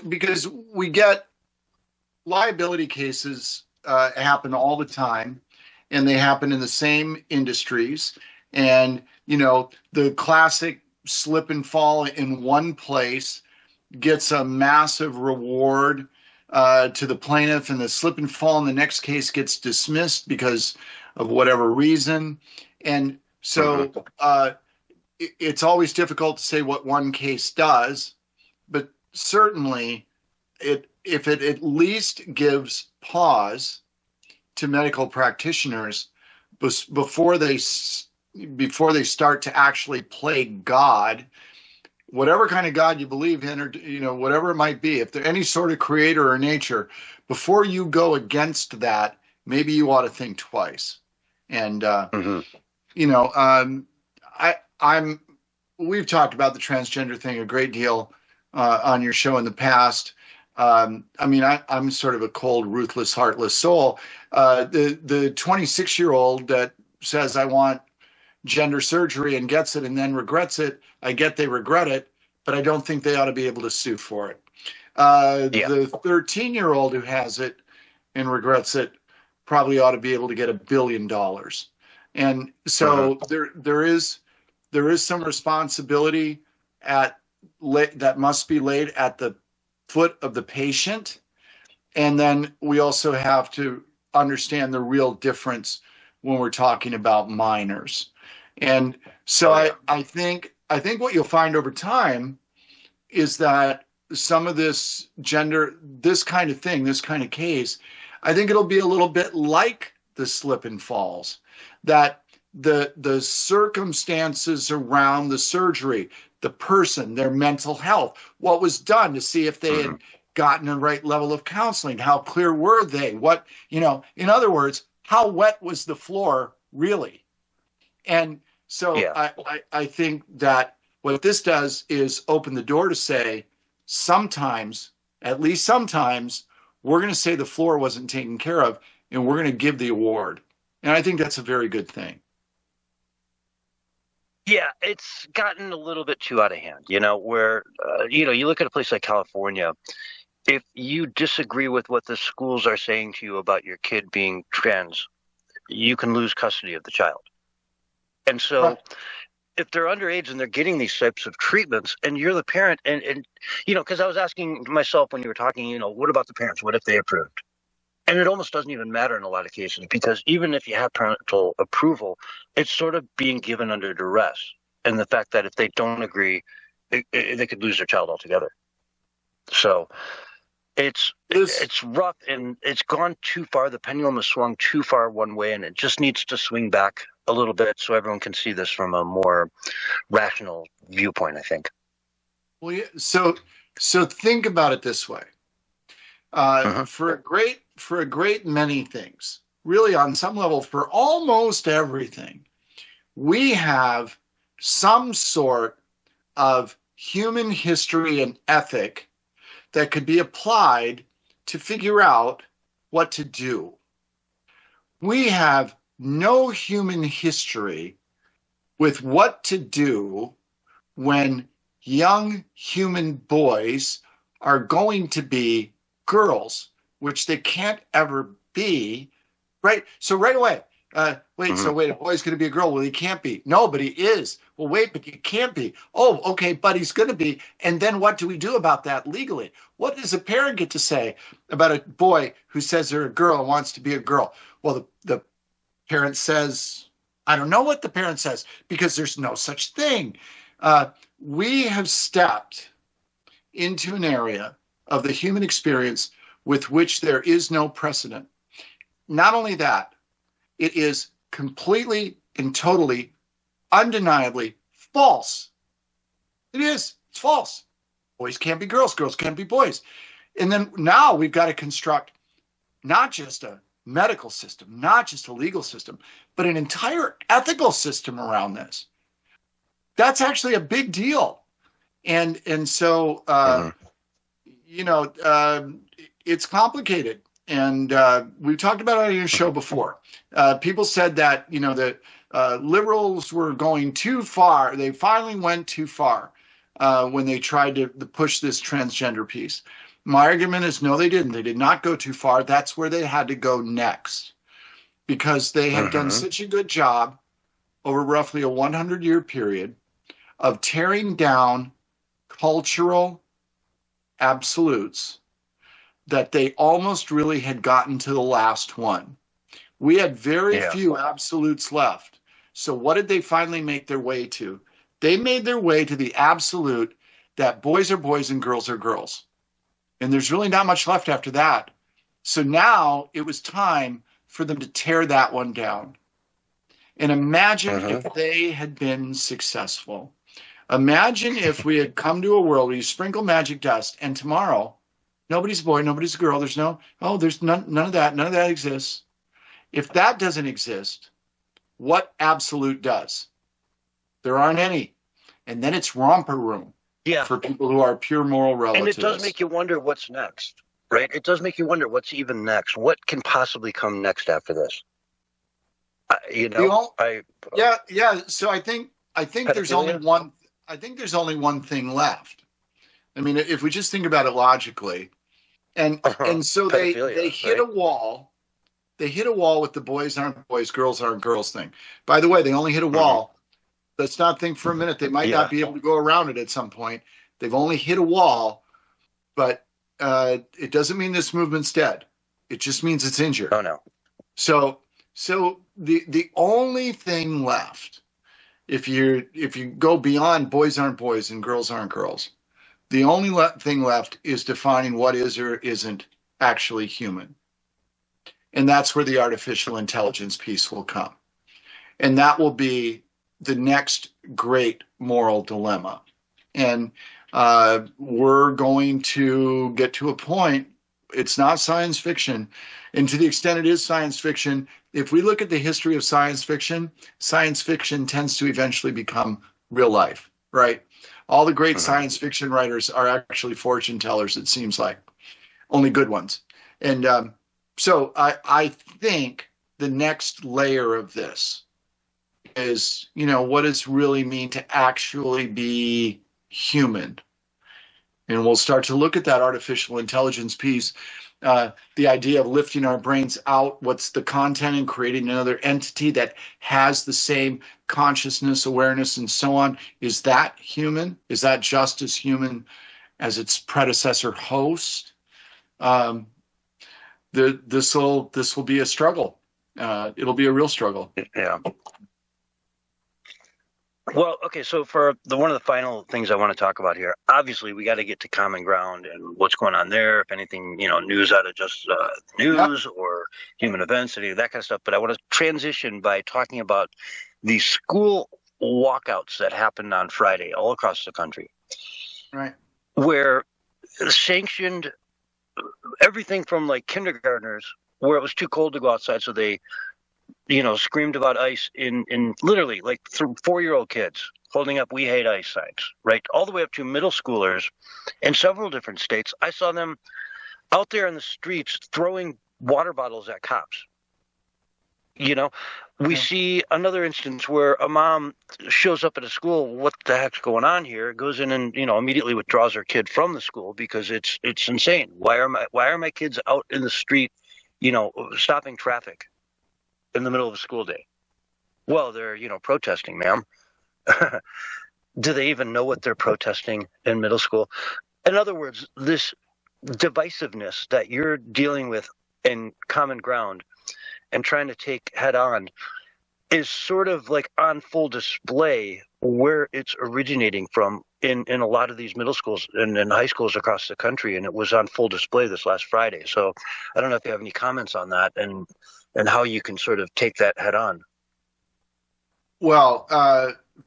[SPEAKER 4] because we get liability cases happen all the time, and they happen in the same industries. And, the classic slip and fall in one place gets a massive reward to the plaintiff, and the slip and fall in the next case gets dismissed because of whatever reason. And so it's always difficult to say what one case does, but certainly if it at least gives pause to medical practitioners before they start to actually play God, whatever kind of God you believe in, or whatever it might be, if there's any sort of creator or nature, before you go against that, maybe you ought to think twice. And we've talked about the transgender thing a great deal on your show in the past. I'm sort of a cold, ruthless, heartless soul. The 26-year-old that says I want gender surgery and gets it and then regrets it, I get they regret it, but I don't think they ought to be able to sue for it. The 13-year-old who has it and regrets it probably ought to be able to get $1 billion. And so there is there is some responsibility that must be laid at the foot of the patient. And then we also have to understand the real difference when we're talking about minors. And so I think what you'll find over time is that some of this kind of thing, this kind of case, I think it'll be a little bit like the slip and falls, that the circumstances around the surgery, the person, their mental health, what was done to see if they had gotten the right level of counseling, how clear were they, what, in other words, how wet was the floor really? And so I think that what this does is open the door to say, sometimes, at least sometimes, we're going to say the floor wasn't taken care of, and we're going to give the award. And I think that's a very good thing.
[SPEAKER 3] Yeah, it's gotten a little bit too out of hand, where, you look at a place like California, if you disagree with what the schools are saying to you about your kid being trans, you can lose custody of the child. And so if they're underage and they're getting these types of treatments and you're the parent and because I was asking myself when you were talking, what about the parents? What if they approved? And it almost doesn't even matter in a lot of cases, because even if you have parental approval, it's sort of being given under duress. And the fact that if they don't agree, they could lose their child altogether. So it's rough, and it's gone too far. The pendulum has swung too far one way, and it just needs to swing back a little bit so everyone can see this from a more rational viewpoint, I think.
[SPEAKER 4] Well, yeah, so think about it this way. For a great many things, really on some level, for almost everything, we have some sort of human history and ethic that could be applied to figure out what to do. We have no human history with what to do when young human boys are going to be girls, which they can't ever be, right? So right away, a boy's going to be a girl. Well, he can't be. No, but he is. Well, wait, but he can't be. Oh, okay, but he's going to be. And then what do we do about that legally? What does a parent get to say about a boy who says they're a girl and wants to be a girl? Well, the parent says, I don't know what the parent says, because there's no such thing. We have stepped into an area of the human experience with which there is no precedent. Not only that, it is completely and totally, undeniably false. It is. It's false. Boys can't be girls. Girls can't be boys. And then now we've got to construct not just a medical system, not just a legal system, but an entire ethical system around this. That's actually a big deal. And so, it's complicated. And we've talked about it on your show before. People said that, the liberals were going too far. They finally went too far when they tried to push this transgender piece. My argument is, no, they didn't. They did not go too far. That's where they had to go next, because they had done such a good job over roughly a 100-year period of tearing down cultural absolutes that they almost really had gotten to the last one. We had very few absolutes left. So what did they finally make their way to? They made their way to the absolute that boys are boys and girls are girls. And there's really not much left after that. So now it was time for them to tear that one down. And imagine if they had been successful. Imagine if we had come to a world where you sprinkle magic dust and tomorrow nobody's a boy, nobody's a girl. There's there's none of that. None of that exists. If that doesn't exist, what absolute does? There aren't any. And then it's romper room for people who are pure moral relativists.
[SPEAKER 3] And it does make you wonder what's next, right? It does make you wonder what's even next. What can possibly come next after this?
[SPEAKER 4] So I think there's only one. I think there's only one thing left. I mean, if we just think about it logically, and so they hit a wall. They hit a wall with the boys aren't boys, girls aren't girls thing. By the way, they only hit a wall. Let's not think for a minute. They might not be able to go around it at some point. They've only hit a wall, but it doesn't mean this movement's dead. It just means it's injured.
[SPEAKER 3] Oh, no.
[SPEAKER 4] So the only thing left, if you go beyond boys aren't boys and girls aren't girls, the only thing left is defining what is or isn't actually human. And that's where the artificial intelligence piece will come. And that will be the next great moral dilemma. And we're going to get to a point, it's not science fiction. And to the extent it is science fiction, if we look at the history of science fiction tends to eventually become real life, right? All the great science fiction writers are actually fortune tellers, it seems like. Only good ones. And so I think the next layer of this is, what does really mean to actually be human? And we'll start to look at that artificial intelligence piece, the idea of lifting our brains out, what's the content, and creating another entity that has the same consciousness, awareness, and so on. Is that human? Is that just as human as its predecessor host? This will be a struggle. It'll be a real struggle.
[SPEAKER 3] Yeah. Well, okay, so for one of the final things I want to talk about here, obviously we got to get to common ground and what's going on there, if anything, news out of just news or human events, any of that kind of stuff. But I want to transition by talking about the school walkouts that happened on Friday all across the country.
[SPEAKER 4] Right. Where
[SPEAKER 3] sanctioned everything from like kindergartners, where it was too cold to go outside, so they screamed about ice in literally like 4-year-old kids holding up "We hate ice" signs, right? All the way up to middle schoolers in several different states. I saw them out there in the streets throwing water bottles at cops. We see another instance where a mom shows up at a school. What the heck's going on here? Goes in and, immediately withdraws her kid from the school because it's insane. Why are my kids out in the street, stopping traffic in the middle of a school day? Well, they're, protesting, ma'am. Do they even know what they're protesting in middle school? In other words, this divisiveness that you're dealing with in common ground and trying to take head on is sort of like on full display where it's originating from in a lot of these middle schools and high schools across the country. And it was on full display this last Friday. So I don't know if you have any comments on that and how you can sort of take that head on.
[SPEAKER 4] Well,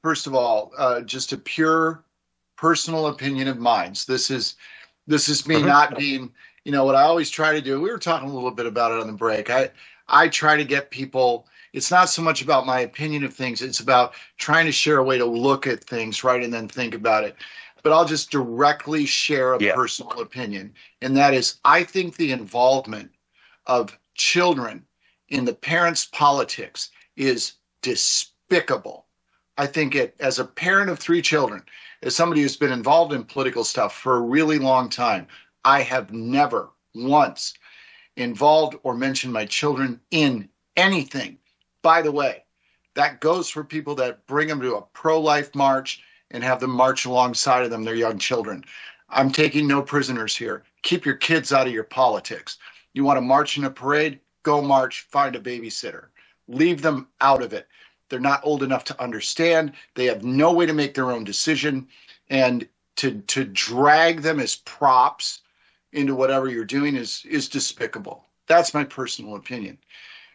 [SPEAKER 4] first of all, just a pure personal opinion of mine. This is me not being, what I always try to do. We were talking a little bit about it on the break. I try to get people, it's not so much about my opinion of things, it's about trying to share a way to look at things, right, and then think about it. But I'll just directly share a personal opinion, and that is, I think the involvement of children in the parents' politics is despicable. I think as a parent of 3 children, as somebody who's been involved in political stuff for a really long time, I have never once involved or mentioned my children in anything. By the way, that goes for people that bring them to a pro-life march and have them march alongside of them, their young children. I'm taking no prisoners here. Keep your kids out of your politics. You want to march in a parade? Go march, find a babysitter. Leave them out of it. They're not old enough to understand. They have no way to make their own decision. And to drag them as props into whatever you're doing is despicable. That's my personal opinion.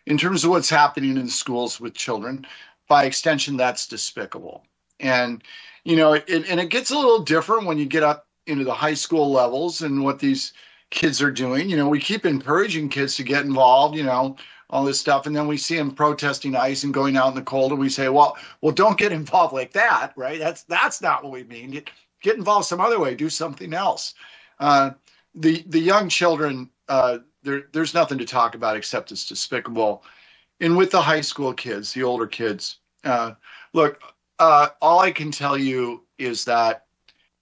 [SPEAKER 4] In terms of what's happening in the schools with children, by extension, that's despicable. And, it gets a little different when you get up into the high school levels and what these kids are doing. We keep encouraging kids to get involved, all this stuff. And then we see them protesting ice and going out in the cold. And we say, well, don't get involved like that, right? That's not what we mean. Get involved some other way. Do something else. The young children, there's nothing to talk about except it's despicable. And with the high school kids, the older kids, look, all I can tell you is that,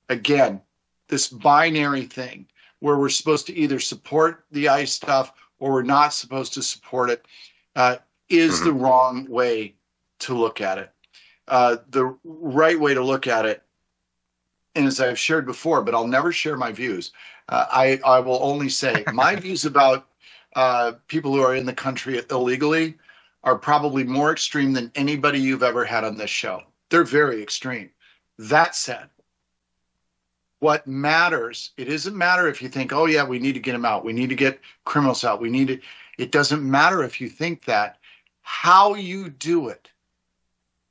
[SPEAKER 4] again, this binary thing where we're supposed to either support the ICE stuff or we're not supposed to support it is the wrong way to look at it. the right way to look at it, and as I've shared before, but I'll never share my views. I will only say my views about people who are in the country illegally are probably more extreme than anybody you've ever had on this show. They're very extreme. That said, what matters, it doesn't matter if you think, oh yeah, we need to get them out. We need to get criminals out. It doesn't matter if you think that. How you do it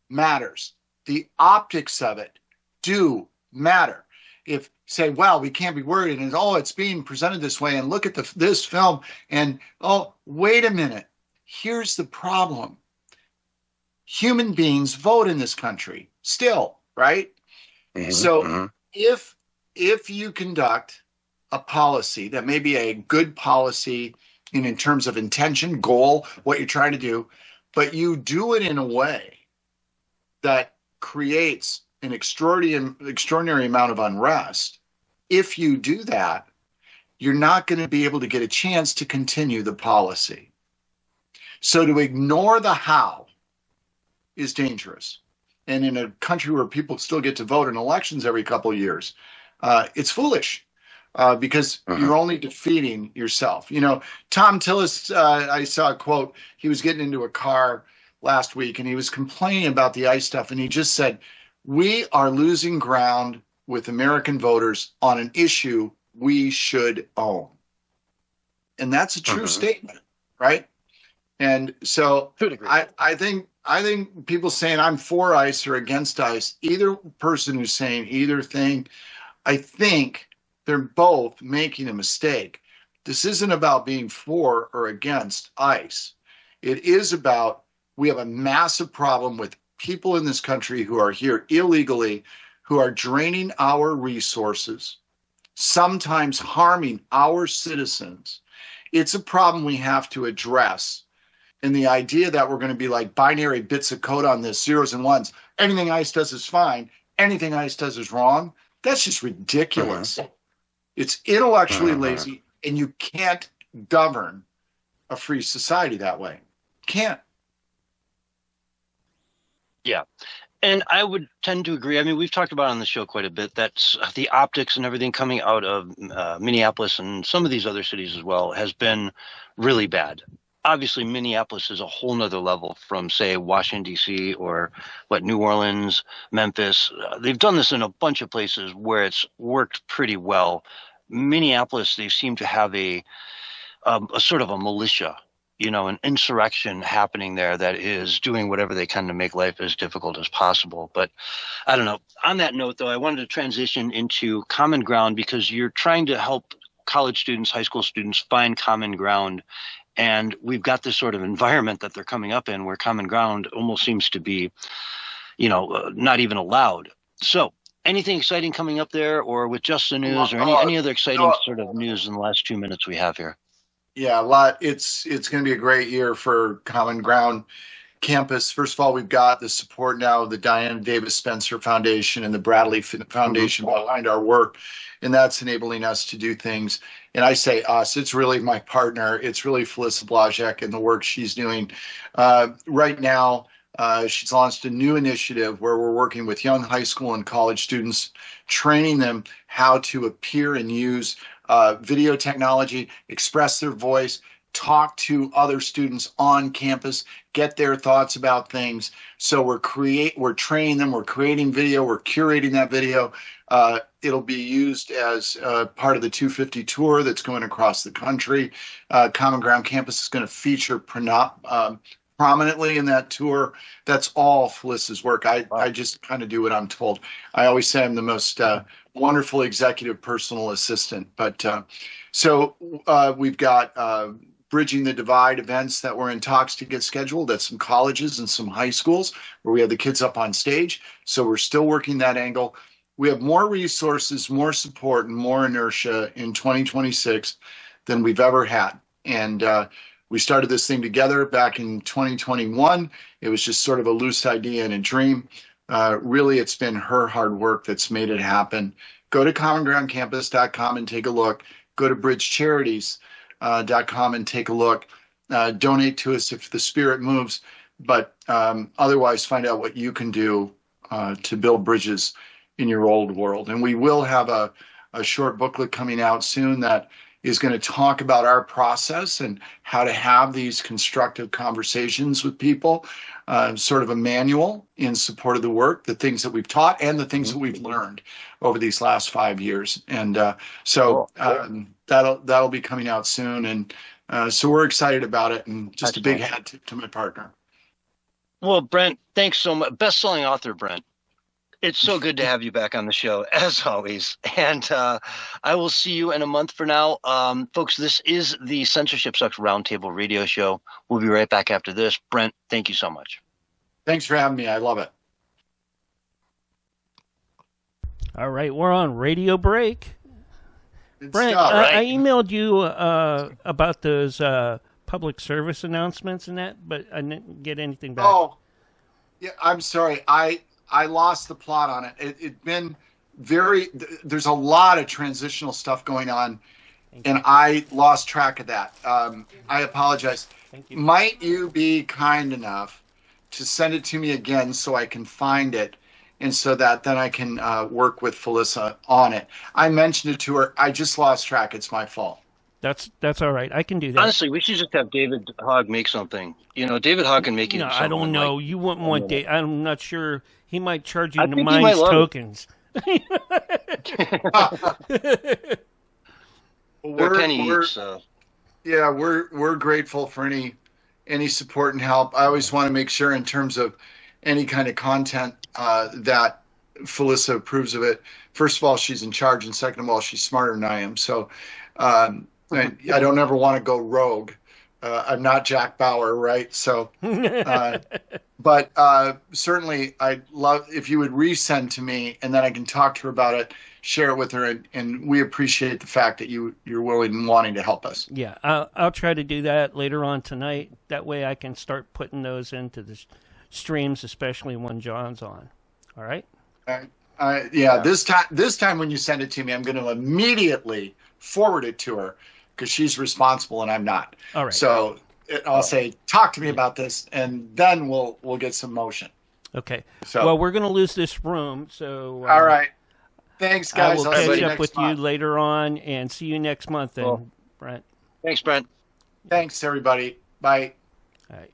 [SPEAKER 4] matters. The optics of it do matter. If say, well, we can't be worried, and it's being presented this way, and look at this film, and oh, wait a minute. Here's the problem. Human beings vote in this country still, right? Mm-hmm. So if you conduct a policy that may be a good policy in terms of intention, goal, what you're trying to do, but you do it in a way that creates an extraordinary amount of unrest, if you do that, you're not going to be able to get a chance to continue the policy. So to ignore the how is dangerous. And in a country where people still get to vote in elections every couple of years, it's foolish because you're only defeating yourself. You know, Tom Tillis, I saw a quote, he was getting into a car last week and he was complaining about the ICE stuff. And he just said, we are losing ground with American voters on an issue we should own. And that's a true statement, right? And so I think people saying I'm for ICE or against ICE, either person who's saying either thing, I think they're both making a mistake. This isn't about being for or against ICE. It is about, we have a massive problem with people in this country who are here illegally, who are draining our resources, sometimes harming our citizens. It's a problem we have to address. And the idea that we're going to be like binary bits of code on this, zeros and ones, anything ICE does is fine, anything ICE does is wrong, that's just ridiculous. It's intellectually lazy, and you can't govern a free society that way. Can't.
[SPEAKER 3] Yeah. And I would tend to agree. I mean, we've talked about on the show quite a bit that the optics and everything coming out of Minneapolis and some of these other cities as well has been really bad. Obviously, Minneapolis is a whole nother level from, say, Washington, D.C. or New Orleans, Memphis. They've done this in a bunch of places where it's worked pretty well. Minneapolis, they seem to have a sort of a militia, you know, an insurrection happening there that is doing whatever they can to make life as difficult as possible. But I don't know. On that note, though, I wanted to transition into common ground because you're trying to help college students, high school students find common ground. And we've got this sort of environment that they're coming up in where common ground almost seems to be, you know, not even allowed. So anything exciting coming up there or with Just the News or any other exciting sort of news in the last 2 minutes we have here?
[SPEAKER 4] Yeah, a lot. It's going to be a great year for Common Ground campus. First of all, we've got the support now of the Diana Davis Spencer Foundation and the Bradley Foundation behind our work, and that's enabling us to do things. And I say us, it's really my partner. It's really Felissa Blazek and the work she's doing. Right now, she's launched a new initiative where we're working with young high school and college students, training them how to appear and use video technology, express their voice, talk to other students on campus, get their thoughts about things. So we're training them, we're creating video, we're curating that video. It'll be used as part of the 250 tour that's going across the country. Common Ground Campus is going to feature prominently in that tour. That's all Felissa's work. I just kind of do what I'm told. I always say I'm the most wonderful executive personal assistant. But so we've got Bridging the Divide events that we're in talks to get scheduled at some colleges and some high schools where we have the kids up on stage. So we're still working that angle. We have more resources, more support, and more inertia in 2026 than we've ever had. And we started this thing together back in 2021. It was just sort of a loose idea and a dream. Really, it's been her hard work that's made it happen. Go to commongroundcampus.com and take a look. Go to bridgecharities.com and take a look. Donate to us if the spirit moves. but otherwise find out what you can do to build bridges in your old world. And we will have a short booklet coming out soon that is going to talk about our process and how to have these constructive conversations with people, sort of a manual in support of the work, the things that we've taught and the things that we've learned over these last 5 years. And that'll be coming out soon. And so we're excited about it, and just a big hat tip to my partner.
[SPEAKER 3] Well, Brent, thanks so much. Best-selling author, Brent. It's so good to have you back on the show, as always. And I will see you in a month for now. Folks, this is the Censorship Sucks Roundtable Radio Show. We'll be right back after this. Brent, thank you so much.
[SPEAKER 4] Thanks for having me. I love it.
[SPEAKER 5] All right, we're on radio break.
[SPEAKER 4] Good
[SPEAKER 5] Brent,
[SPEAKER 4] stuff.
[SPEAKER 5] I emailed you about those public service announcements and that, but I didn't get anything back.
[SPEAKER 4] Oh, yeah, I'm sorry. I lost the plot on it. It's been there's a lot of transitional stuff going on, and I lost track of that. I apologize.
[SPEAKER 5] Thank you.
[SPEAKER 4] Might you be kind enough to send it to me again so I can find it, and so that then I can work with Felissa on it? I mentioned it to her. I just lost track. It's my fault.
[SPEAKER 5] That's all right. I can do that.
[SPEAKER 3] Honestly, we should just have David Hogg make something. David Hogg can make it.
[SPEAKER 5] No, I don't know. You wouldn't want Dave. I'm not sure. He might charge you
[SPEAKER 3] I
[SPEAKER 5] the
[SPEAKER 3] think he
[SPEAKER 5] mines
[SPEAKER 3] might love
[SPEAKER 5] tokens.
[SPEAKER 4] We're grateful for any support and help. I always want to make sure, in terms of any kind of content, that Felissa approves of it. First of all, she's in charge, and second of all, she's smarter than I am. So I don't ever want to go rogue. I'm not Jack Bauer, right? So, but certainly I'd love if you would resend to me, and then I can talk to her about it, share it with her, and we appreciate the fact that you're willing and wanting to help us.
[SPEAKER 5] Yeah, I'll try to do that later on tonight. That way I can start putting those into the streams, especially when John's on. All right?
[SPEAKER 4] Yeah. This time when you send it to me, I'm going to immediately forward it to her, because she's responsible and I'm not.
[SPEAKER 5] All right.
[SPEAKER 4] So I'll say, talk to me about this, and then we'll get some motion.
[SPEAKER 5] Okay.
[SPEAKER 4] So,
[SPEAKER 5] well, we're going to lose this room, so...
[SPEAKER 4] all right. Thanks, guys.
[SPEAKER 5] I will catch up with you later on, and see you next month then,
[SPEAKER 3] Cool.
[SPEAKER 5] Brent.
[SPEAKER 3] Thanks, Brent.
[SPEAKER 4] Thanks, everybody. Bye.
[SPEAKER 5] All right.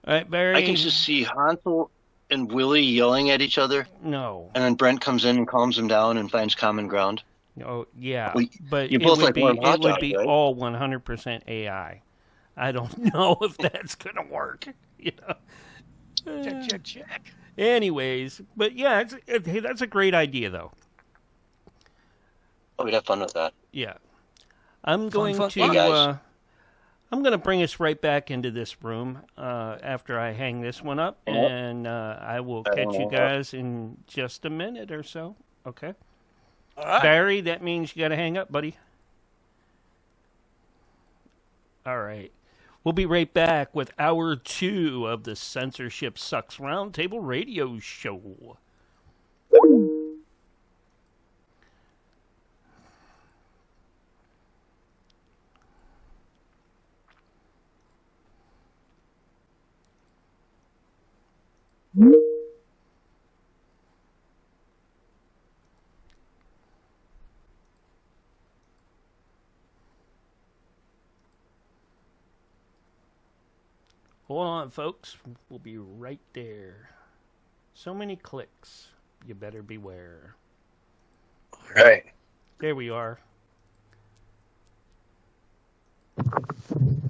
[SPEAKER 5] All right, Barry.
[SPEAKER 3] I can just see Hansel and Willie yelling at each other,
[SPEAKER 5] No.
[SPEAKER 3] and then Brent comes in and calms them down and finds common ground.
[SPEAKER 5] Oh, yeah.
[SPEAKER 3] Well,
[SPEAKER 5] but
[SPEAKER 3] you
[SPEAKER 5] it
[SPEAKER 3] both
[SPEAKER 5] would
[SPEAKER 3] like
[SPEAKER 5] be,
[SPEAKER 3] warm hot
[SPEAKER 5] it would
[SPEAKER 3] dogs,
[SPEAKER 5] be
[SPEAKER 3] right?
[SPEAKER 5] all 100% AI. I don't know if that's going to work.
[SPEAKER 6] Check.
[SPEAKER 5] Anyways, but yeah, hey, that's a great idea, though.
[SPEAKER 3] Oh, we'd have fun with that.
[SPEAKER 5] Yeah. I'm going
[SPEAKER 6] fun.
[SPEAKER 5] to
[SPEAKER 3] Hey, guys.
[SPEAKER 5] I'm going to bring us right back into this room after I hang this one up, and I will catch you guys in just a minute or so. Okay?
[SPEAKER 6] All right.
[SPEAKER 5] Barry, that means you got to hang up, buddy. All right. We'll be right back with hour 2 of the Censorship Sucks Roundtable Radio Show. Hold on, folks. We'll be right there. So many clicks. You better beware.
[SPEAKER 3] All right.
[SPEAKER 5] There we are.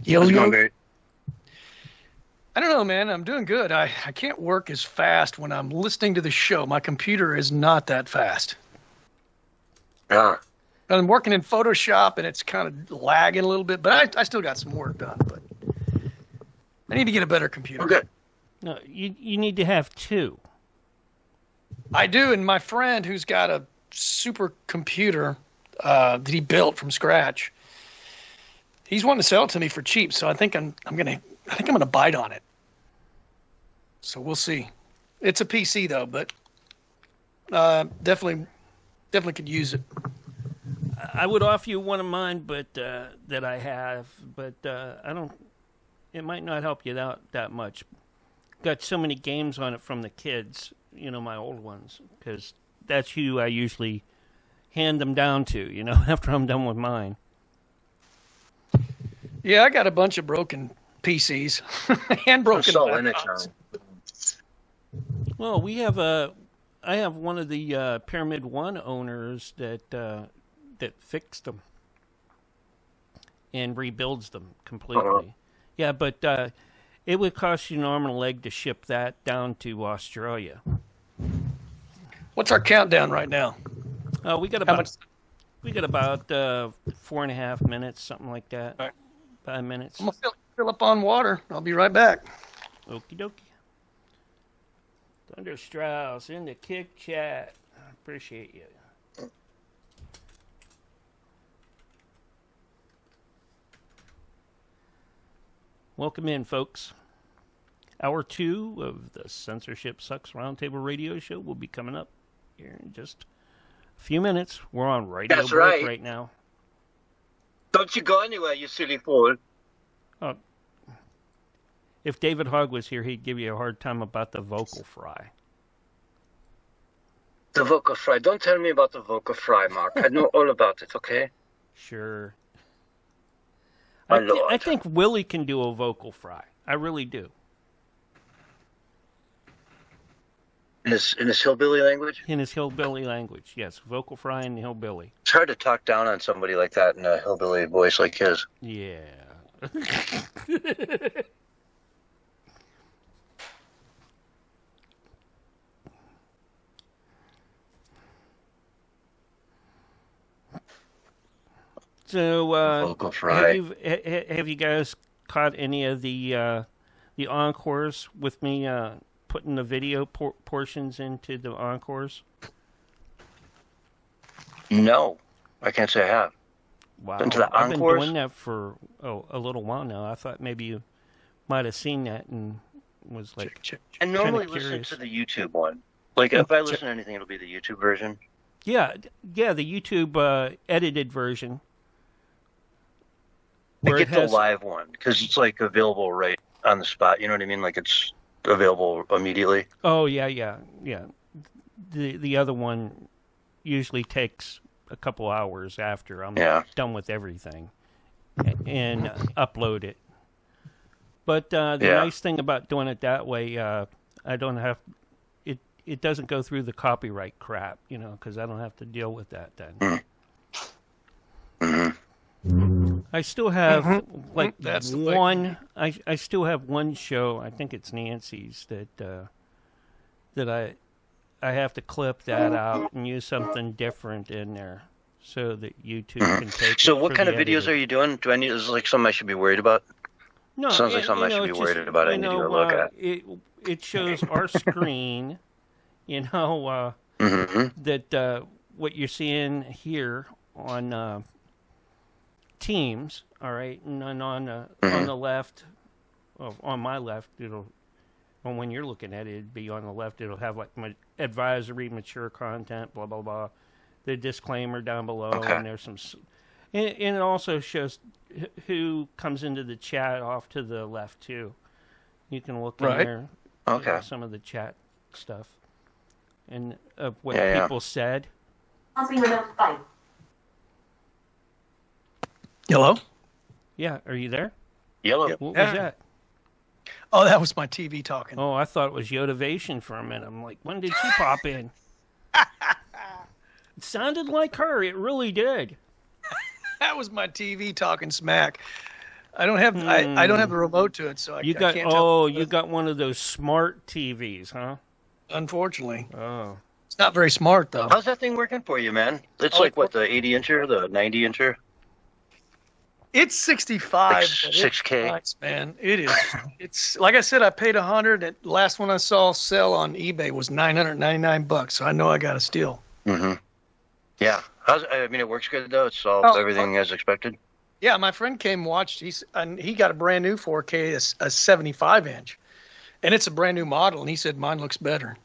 [SPEAKER 6] Yo,
[SPEAKER 3] Great.
[SPEAKER 6] I don't know, man. I'm doing good. I can't work as fast when I'm listening to the show. My computer is not that fast.
[SPEAKER 3] Yeah.
[SPEAKER 6] I'm working in Photoshop, and it's kind of lagging a little bit, but I still got some work done. But I need to get a better computer.
[SPEAKER 3] Okay.
[SPEAKER 5] No, you need to have 2.
[SPEAKER 6] I do, and my friend who's got a super computer that he built from scratch, he's wanting to sell it to me for cheap. So I think I'm gonna bite on it. So we'll see. It's a PC though, but definitely could use it.
[SPEAKER 5] I would offer you one of mine, but that I have, but I it might not help you out that much. Got so many games on it from the kids, my old ones, because that's who I usually hand them down to, after I'm done with mine.
[SPEAKER 6] Yeah, I got a bunch of broken PCs and broken
[SPEAKER 3] Linux.
[SPEAKER 5] Well, I have one of the Pyramid 1 owners that fixed them and rebuilds them completely.
[SPEAKER 3] Uh-huh.
[SPEAKER 5] Yeah, but it would cost you an arm and a leg to ship that down to Australia.
[SPEAKER 6] What's our countdown right now?
[SPEAKER 5] We got about 4.5 minutes, something like that.
[SPEAKER 6] All right.
[SPEAKER 5] 5 minutes.
[SPEAKER 6] I'm gonna fill up on water. I'll be right back.
[SPEAKER 5] Okie dokie. Thunder Strauss in the kick chat. I appreciate you. Welcome in, folks. Hour 2 of the Censorship Sucks Roundtable Radio Show will be coming up here in just a few minutes. We're on radio break right now.
[SPEAKER 3] Don't you go anywhere, you silly fool.
[SPEAKER 5] Oh, if David Hogg was here, he'd give you a hard time about the vocal fry.
[SPEAKER 3] The vocal fry. Don't tell me about the vocal fry, Mark. I know all about it, okay?
[SPEAKER 5] Sure.
[SPEAKER 3] Lord.
[SPEAKER 5] I think Willie can do a vocal fry. I really do.
[SPEAKER 3] In his hillbilly language?
[SPEAKER 5] In his hillbilly language, yes. Vocal fry and hillbilly.
[SPEAKER 3] It's hard to talk down on somebody like that in a hillbilly voice like his.
[SPEAKER 5] Yeah. So,
[SPEAKER 3] Vocal fry.
[SPEAKER 5] have you guys caught any of the encores with me putting the video portions into the encores?
[SPEAKER 3] No, I can't say I have.
[SPEAKER 5] Wow,
[SPEAKER 3] Into the
[SPEAKER 5] I've been
[SPEAKER 3] encores?
[SPEAKER 5] doing that for a little while now. I thought maybe you might have seen that and was like,
[SPEAKER 3] I normally
[SPEAKER 5] kinda
[SPEAKER 3] listen
[SPEAKER 5] curious.
[SPEAKER 3] to the YouTube one. Like, if I listen to anything, it'll be the YouTube version.
[SPEAKER 5] Yeah, the YouTube edited version.
[SPEAKER 3] I
[SPEAKER 5] Where
[SPEAKER 3] get
[SPEAKER 5] it has-
[SPEAKER 3] the live one, because it's, like, available right on the spot. You know what I mean? Like, it's available immediately.
[SPEAKER 5] Oh yeah. The other one usually takes a couple hours after I'm done with everything and upload it. But the nice thing about doing it that way, I don't have it. It doesn't go through the copyright crap, because I don't have to deal with that then. I still have
[SPEAKER 6] That's the
[SPEAKER 5] one. I still have one show. I think it's Nancy's that I have to clip that out and use something different in there so that YouTube can take.
[SPEAKER 3] So,
[SPEAKER 5] it
[SPEAKER 3] what
[SPEAKER 5] for
[SPEAKER 3] kind
[SPEAKER 5] the
[SPEAKER 3] of videos
[SPEAKER 5] editor.
[SPEAKER 3] are you doing? Is this like something I should be worried about?
[SPEAKER 5] No,
[SPEAKER 3] Sounds like something I should be worried about. I need to go look at.
[SPEAKER 5] It shows our screen. That what you're seeing here on Teams, all right, and then on the left, on my left, when you're looking at it, it'd be on the left. It'll have like my advisory, mature content, blah blah blah, the disclaimer down below, and there's some, and it also shows who comes into the chat off to the left too. You can look in there, some of the chat stuff, and of what people said.
[SPEAKER 6] Hello?
[SPEAKER 5] Yeah, are you there?
[SPEAKER 3] Yellow.
[SPEAKER 5] What was that?
[SPEAKER 6] Oh, that was my TV talking.
[SPEAKER 5] Oh, I thought it was Yodavation for a minute. I'm like, when did she pop in? It sounded like her. It really did.
[SPEAKER 6] That was my TV talking smack. I don't have I don't have the remote to it, so I can't tell.
[SPEAKER 5] Oh, you got one of those smart TVs, huh?
[SPEAKER 6] Unfortunately.
[SPEAKER 5] Oh.
[SPEAKER 6] It's not very smart, though.
[SPEAKER 3] How's that thing working for you, man? It's like, what, the 80-incher, the 90-incher?
[SPEAKER 6] It's 65.
[SPEAKER 3] Like
[SPEAKER 6] but it's
[SPEAKER 3] 6K?
[SPEAKER 6] nice, man. It is. It's like I said, I paid $100. The last one I saw sell on eBay was $999, so I know I got a steal.
[SPEAKER 3] Mm-hmm. Yeah. It works good, though? It's all everything as expected?
[SPEAKER 6] Yeah, my friend came and watched. He got a brand new 4K, a 75-inch. And it's a brand new model, and he said mine looks better.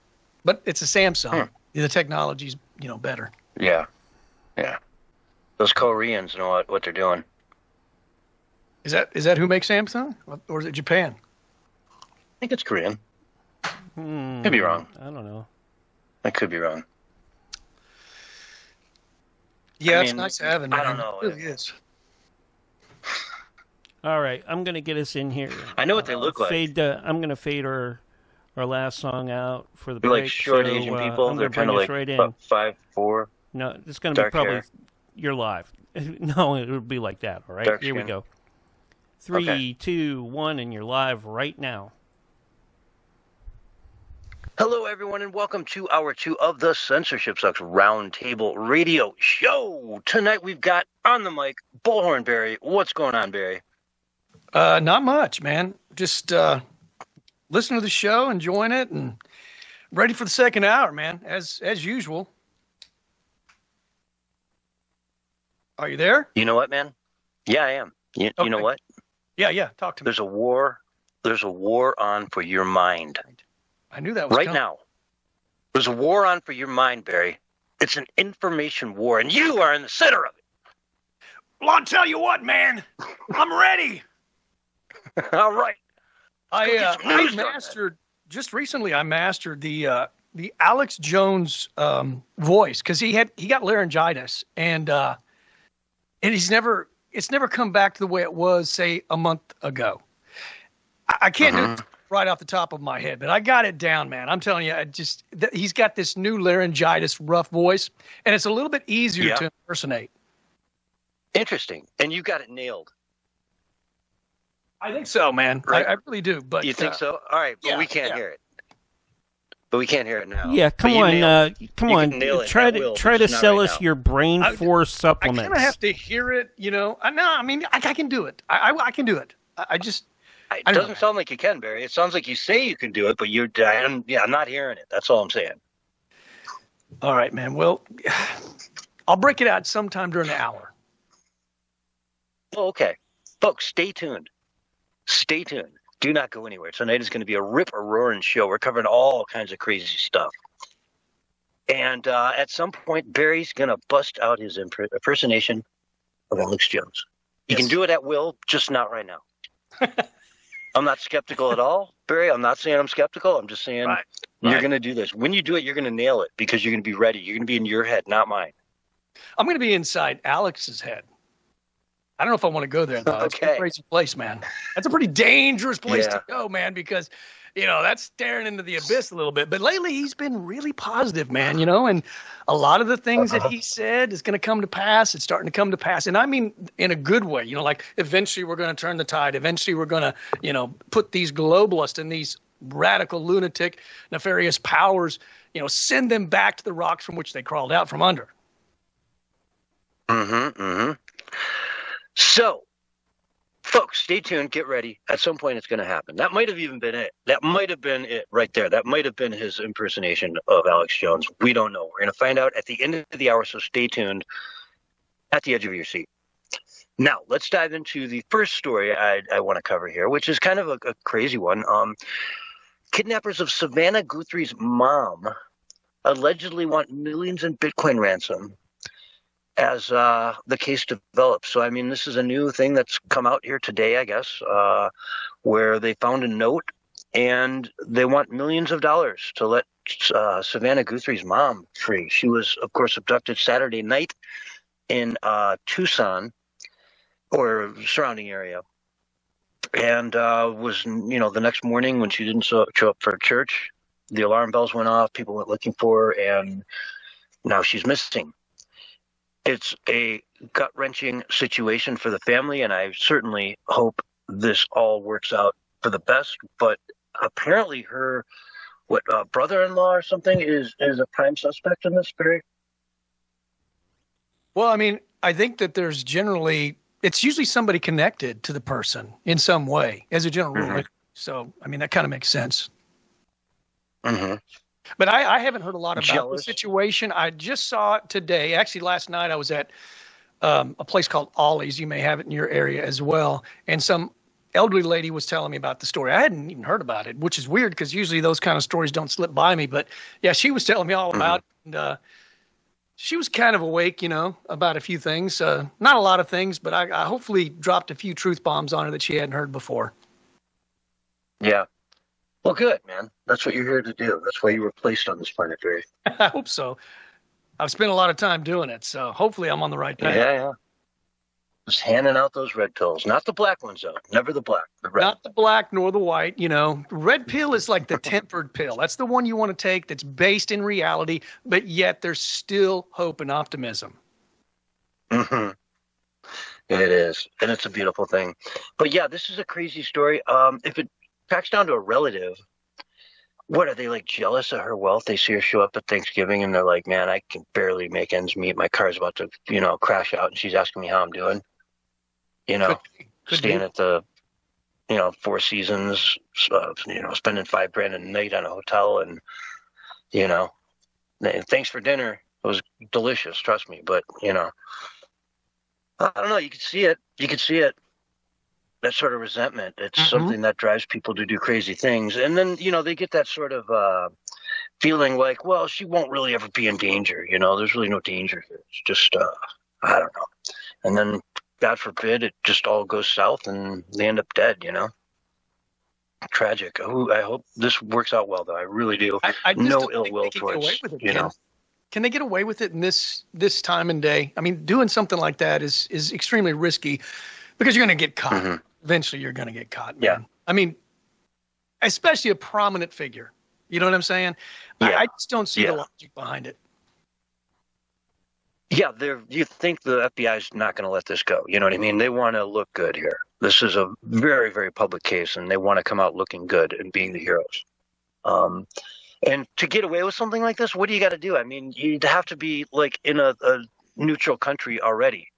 [SPEAKER 6] But it's a Samsung. The technology's, better.
[SPEAKER 3] Yeah. Yeah. Those Koreans know what they're doing.
[SPEAKER 6] Is that who makes Samsung, or is it Japan?
[SPEAKER 3] I think it's Korean. Could be wrong.
[SPEAKER 5] I don't know.
[SPEAKER 3] I could be wrong.
[SPEAKER 6] Yeah, it's nice having.
[SPEAKER 3] I don't know.
[SPEAKER 6] It really is.
[SPEAKER 5] All right, I'm gonna get us in here.
[SPEAKER 3] I know what they look like.
[SPEAKER 5] I'm gonna fade our last song out for the
[SPEAKER 3] They're
[SPEAKER 5] break.
[SPEAKER 3] like short Asian people. They're kind of like
[SPEAKER 5] right in.
[SPEAKER 3] 5'4".
[SPEAKER 5] No, it's gonna be probably you're live. No, it would be like that. All right,
[SPEAKER 3] Dark
[SPEAKER 5] here we
[SPEAKER 3] skin.
[SPEAKER 5] go. 3, 2, 1, and you're live right now.
[SPEAKER 3] Hello, everyone, and welcome to Hour 2 of the Censorship Sucks Roundtable Radio Show. Tonight we've got on the mic Bullhorn Barry. What's going on, Barry?
[SPEAKER 6] Not much, man. Just listening to the show, enjoying it, and ready for the second hour, man. As usual. Are you there?
[SPEAKER 3] You know what, man? Yeah, I am. You know what?
[SPEAKER 6] Yeah. Talk to me.
[SPEAKER 3] There's a war on for your mind.
[SPEAKER 6] I knew that was
[SPEAKER 3] right
[SPEAKER 6] coming.
[SPEAKER 3] now. There's a war on for your mind, Barry. It's an information war, and you are in the center of it.
[SPEAKER 6] Well, I'll tell you what, man. I'm ready.
[SPEAKER 3] All right.
[SPEAKER 6] I mastered just recently. I mastered the Alex Jones voice because he got laryngitis and it's never come back to the way it was, say, a month ago. I can't do it right off the top of my head, but I got it down, man. I'm telling you, he's got this new laryngitis rough voice, and it's a little bit easier to impersonate.
[SPEAKER 3] Interesting. And you got it nailed.
[SPEAKER 6] I think so, man.
[SPEAKER 3] Right?
[SPEAKER 6] I really do. But
[SPEAKER 3] you think so? All right, but we can't hear it. But we can't hear it now.
[SPEAKER 5] Yeah, come on. Try to sell us your brain force supplements.
[SPEAKER 6] I kind of have to hear it, you know. I can do it. I can do it.
[SPEAKER 3] It doesn't sound like you can, Barry. It sounds like you say you can do it, but I'm not hearing it. That's all I'm saying.
[SPEAKER 6] All right, man. Well, I'll break it out sometime during the hour.
[SPEAKER 3] Oh, okay. Folks, stay tuned. Stay tuned. Do not go anywhere. Tonight is going to be a rip-a-roaring show. We're covering all kinds of crazy stuff. And at some point, Barry's going to bust out his impersonation of Alex Jones. He can do it at will, just not right now. I'm not skeptical at all, Barry. I'm not saying I'm skeptical. I'm just saying you're going to do this. When you do it, you're going to nail it because you're going to be ready. You're going to be in your head, not mine.
[SPEAKER 6] I'm going to be inside Alex's head. I don't know if I want to go there, though. It's a crazy place, man. That's a pretty dangerous place to go, man, because, that's staring into the abyss a little bit. But lately, he's been really positive, man, and a lot of the things that he said is going to come to pass. It's starting to come to pass. And I mean in a good way, like eventually we're going to turn the tide. Eventually we're going to, put these globalists and these radical, lunatic, nefarious powers, send them back to the rocks from which they crawled out from under.
[SPEAKER 3] So, folks, stay tuned. Get ready. At some point, it's going to happen. That might have even been it. That might have been it right there. That might have been his impersonation of Alex Jones. We don't know. We're going to find out at the end of the hour, so stay tuned at the edge of your seat. Now, let's dive into the first story I want to cover here, which is kind of a crazy one. Kidnappers of Savannah Guthrie's mom allegedly want millions in Bitcoin ransom as the case develops. So, I mean, this is a new thing that's come out here today, I guess, where they found a note and they want millions of dollars to let Savannah Guthrie's mom free. She was, of course, abducted Saturday night in Tucson or surrounding area. And was, the next morning when she didn't show up for church, the alarm bells went off, people went looking for her, and now she's missing. It's a gut-wrenching situation for the family, and I certainly hope this all works out for the best. But apparently her, brother-in-law or something is a prime suspect in this, Barry?
[SPEAKER 6] Well, I mean, I think that there's it's usually somebody connected to the person in some way, as a general rule. So, I mean, that kind of makes sense. But I haven't heard a lot about the situation. I just saw it today. Actually, last night I was at a place called Ollie's. You may have it in your area as well. And some elderly lady was telling me about the story. I hadn't even heard about it, which is weird because usually those kind of stories don't slip by me. But, yeah, she was telling me all about it. And, She was kind of awake, about a few things. Not a lot of things, but I hopefully dropped a few truth bombs on her that she hadn't heard before.
[SPEAKER 3] Yeah. Well, good, man. That's what you're here to do. That's why you were placed on this planet, Dave.
[SPEAKER 6] I hope so. I've spent a lot of time doing it, so hopefully I'm on the right path.
[SPEAKER 3] Yeah. Just handing out those red pills. Not the black ones, though. Never the black. The red.
[SPEAKER 6] Not the black nor the white. Red pill is like the tempered pill. That's the one you want to take that's based in reality, but yet there's still hope and optimism.
[SPEAKER 3] Mm-hmm. It is. And it's a beautiful thing. But yeah, this is a crazy story. If it tracks down to a relative, what are they, like, jealous of her wealth? They see her show up at Thanksgiving and they're like, man, I can barely make ends meet. My car's about to, crash out, and she's asking me how I'm doing. Staying at the, Four Seasons, spending $5,000 a night on a hotel, and, thanks for dinner. It was delicious, trust me. But, I don't know. You could see it. That sort of resentment. It's something that drives people to do crazy things. And then, they get that sort of feeling like, well, she won't really ever be in danger. There's really no danger here. It's just, I don't know. And then, God forbid, it just all goes south and they end up dead, Tragic. I hope this works out well, though. I really do.
[SPEAKER 6] I just
[SPEAKER 3] no
[SPEAKER 6] don't
[SPEAKER 3] ill
[SPEAKER 6] think
[SPEAKER 3] will
[SPEAKER 6] they can
[SPEAKER 3] towards,
[SPEAKER 6] get away with it, Can they get away with it in this time and day? I mean, doing something like that is extremely risky because you're going to get caught.
[SPEAKER 3] Mm-hmm.
[SPEAKER 6] Eventually, you're going to get caught. Man.
[SPEAKER 3] Yeah.
[SPEAKER 6] I mean, especially a prominent figure. You know what I'm saying?
[SPEAKER 3] Yeah.
[SPEAKER 6] I just don't see the logic behind it.
[SPEAKER 3] Yeah, you think the FBI is not going to let this go. You know what I mean? They want to look good here. This is a very, very public case, and they want to come out looking good and being the heroes. And to get away with something like this, what do you got to do? I mean, you'd have to be, like, in a neutral country already.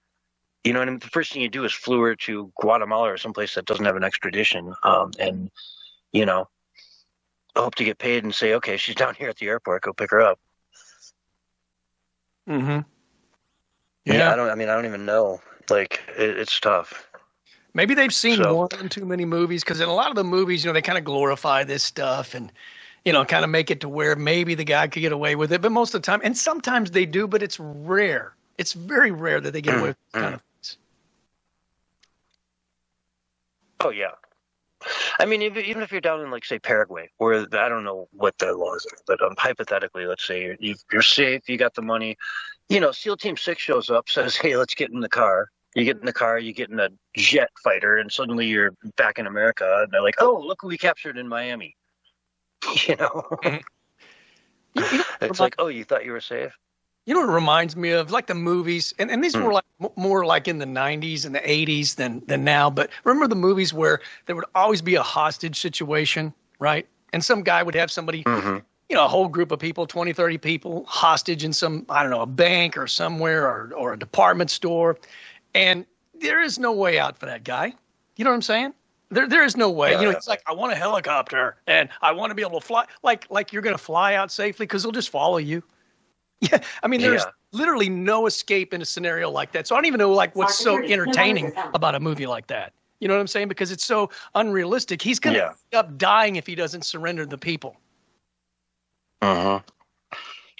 [SPEAKER 3] You know what I mean? The first thing you do is flew her to Guatemala or someplace that doesn't have an extradition, and, hope to get paid and say, okay, she's down here at the airport, go pick her up.
[SPEAKER 6] Mm-hmm.
[SPEAKER 3] Yeah, I don't even know. Like, it's tough.
[SPEAKER 6] Maybe they've seen one too many movies, because in a lot of the movies, they kind of glorify this stuff and, kind of make it to where maybe the guy could get away with it. But most of the time, and sometimes they do, but it's rare. It's very rare that they get away with this kind of things. Oh, yeah.
[SPEAKER 3] I mean, even if you're down in, like, say, Paraguay, where I don't know what the laws are, but hypothetically, let's say you're safe, you got the money. SEAL Team 6 shows up, says, hey, let's get in the car. You get in the car, you get in a jet fighter, and suddenly you're back in America. And they're like, oh, look who we captured in Miami. It's like, oh, you thought you were safe?
[SPEAKER 6] You know what it reminds me of? Like the movies, and these were like more like in the 90s and the 80s than now. But remember the movies where there would always be a hostage situation, right? And some guy would have somebody, a whole group of people, 20, 30 people hostage in some, I don't know, a bank or somewhere or a department store. And there is no way out for that guy. You know what I'm saying? There is no way. It's like, I want a helicopter and I want to be able to fly. Like you're going to fly out safely because they'll just follow you. Yeah, I mean, there's literally no escape in a scenario like that. So I don't even know, like, what's so entertaining about a movie like that. You know what I'm saying? Because it's so unrealistic. He's going to end up dying if he doesn't surrender to the people.
[SPEAKER 3] Yeah,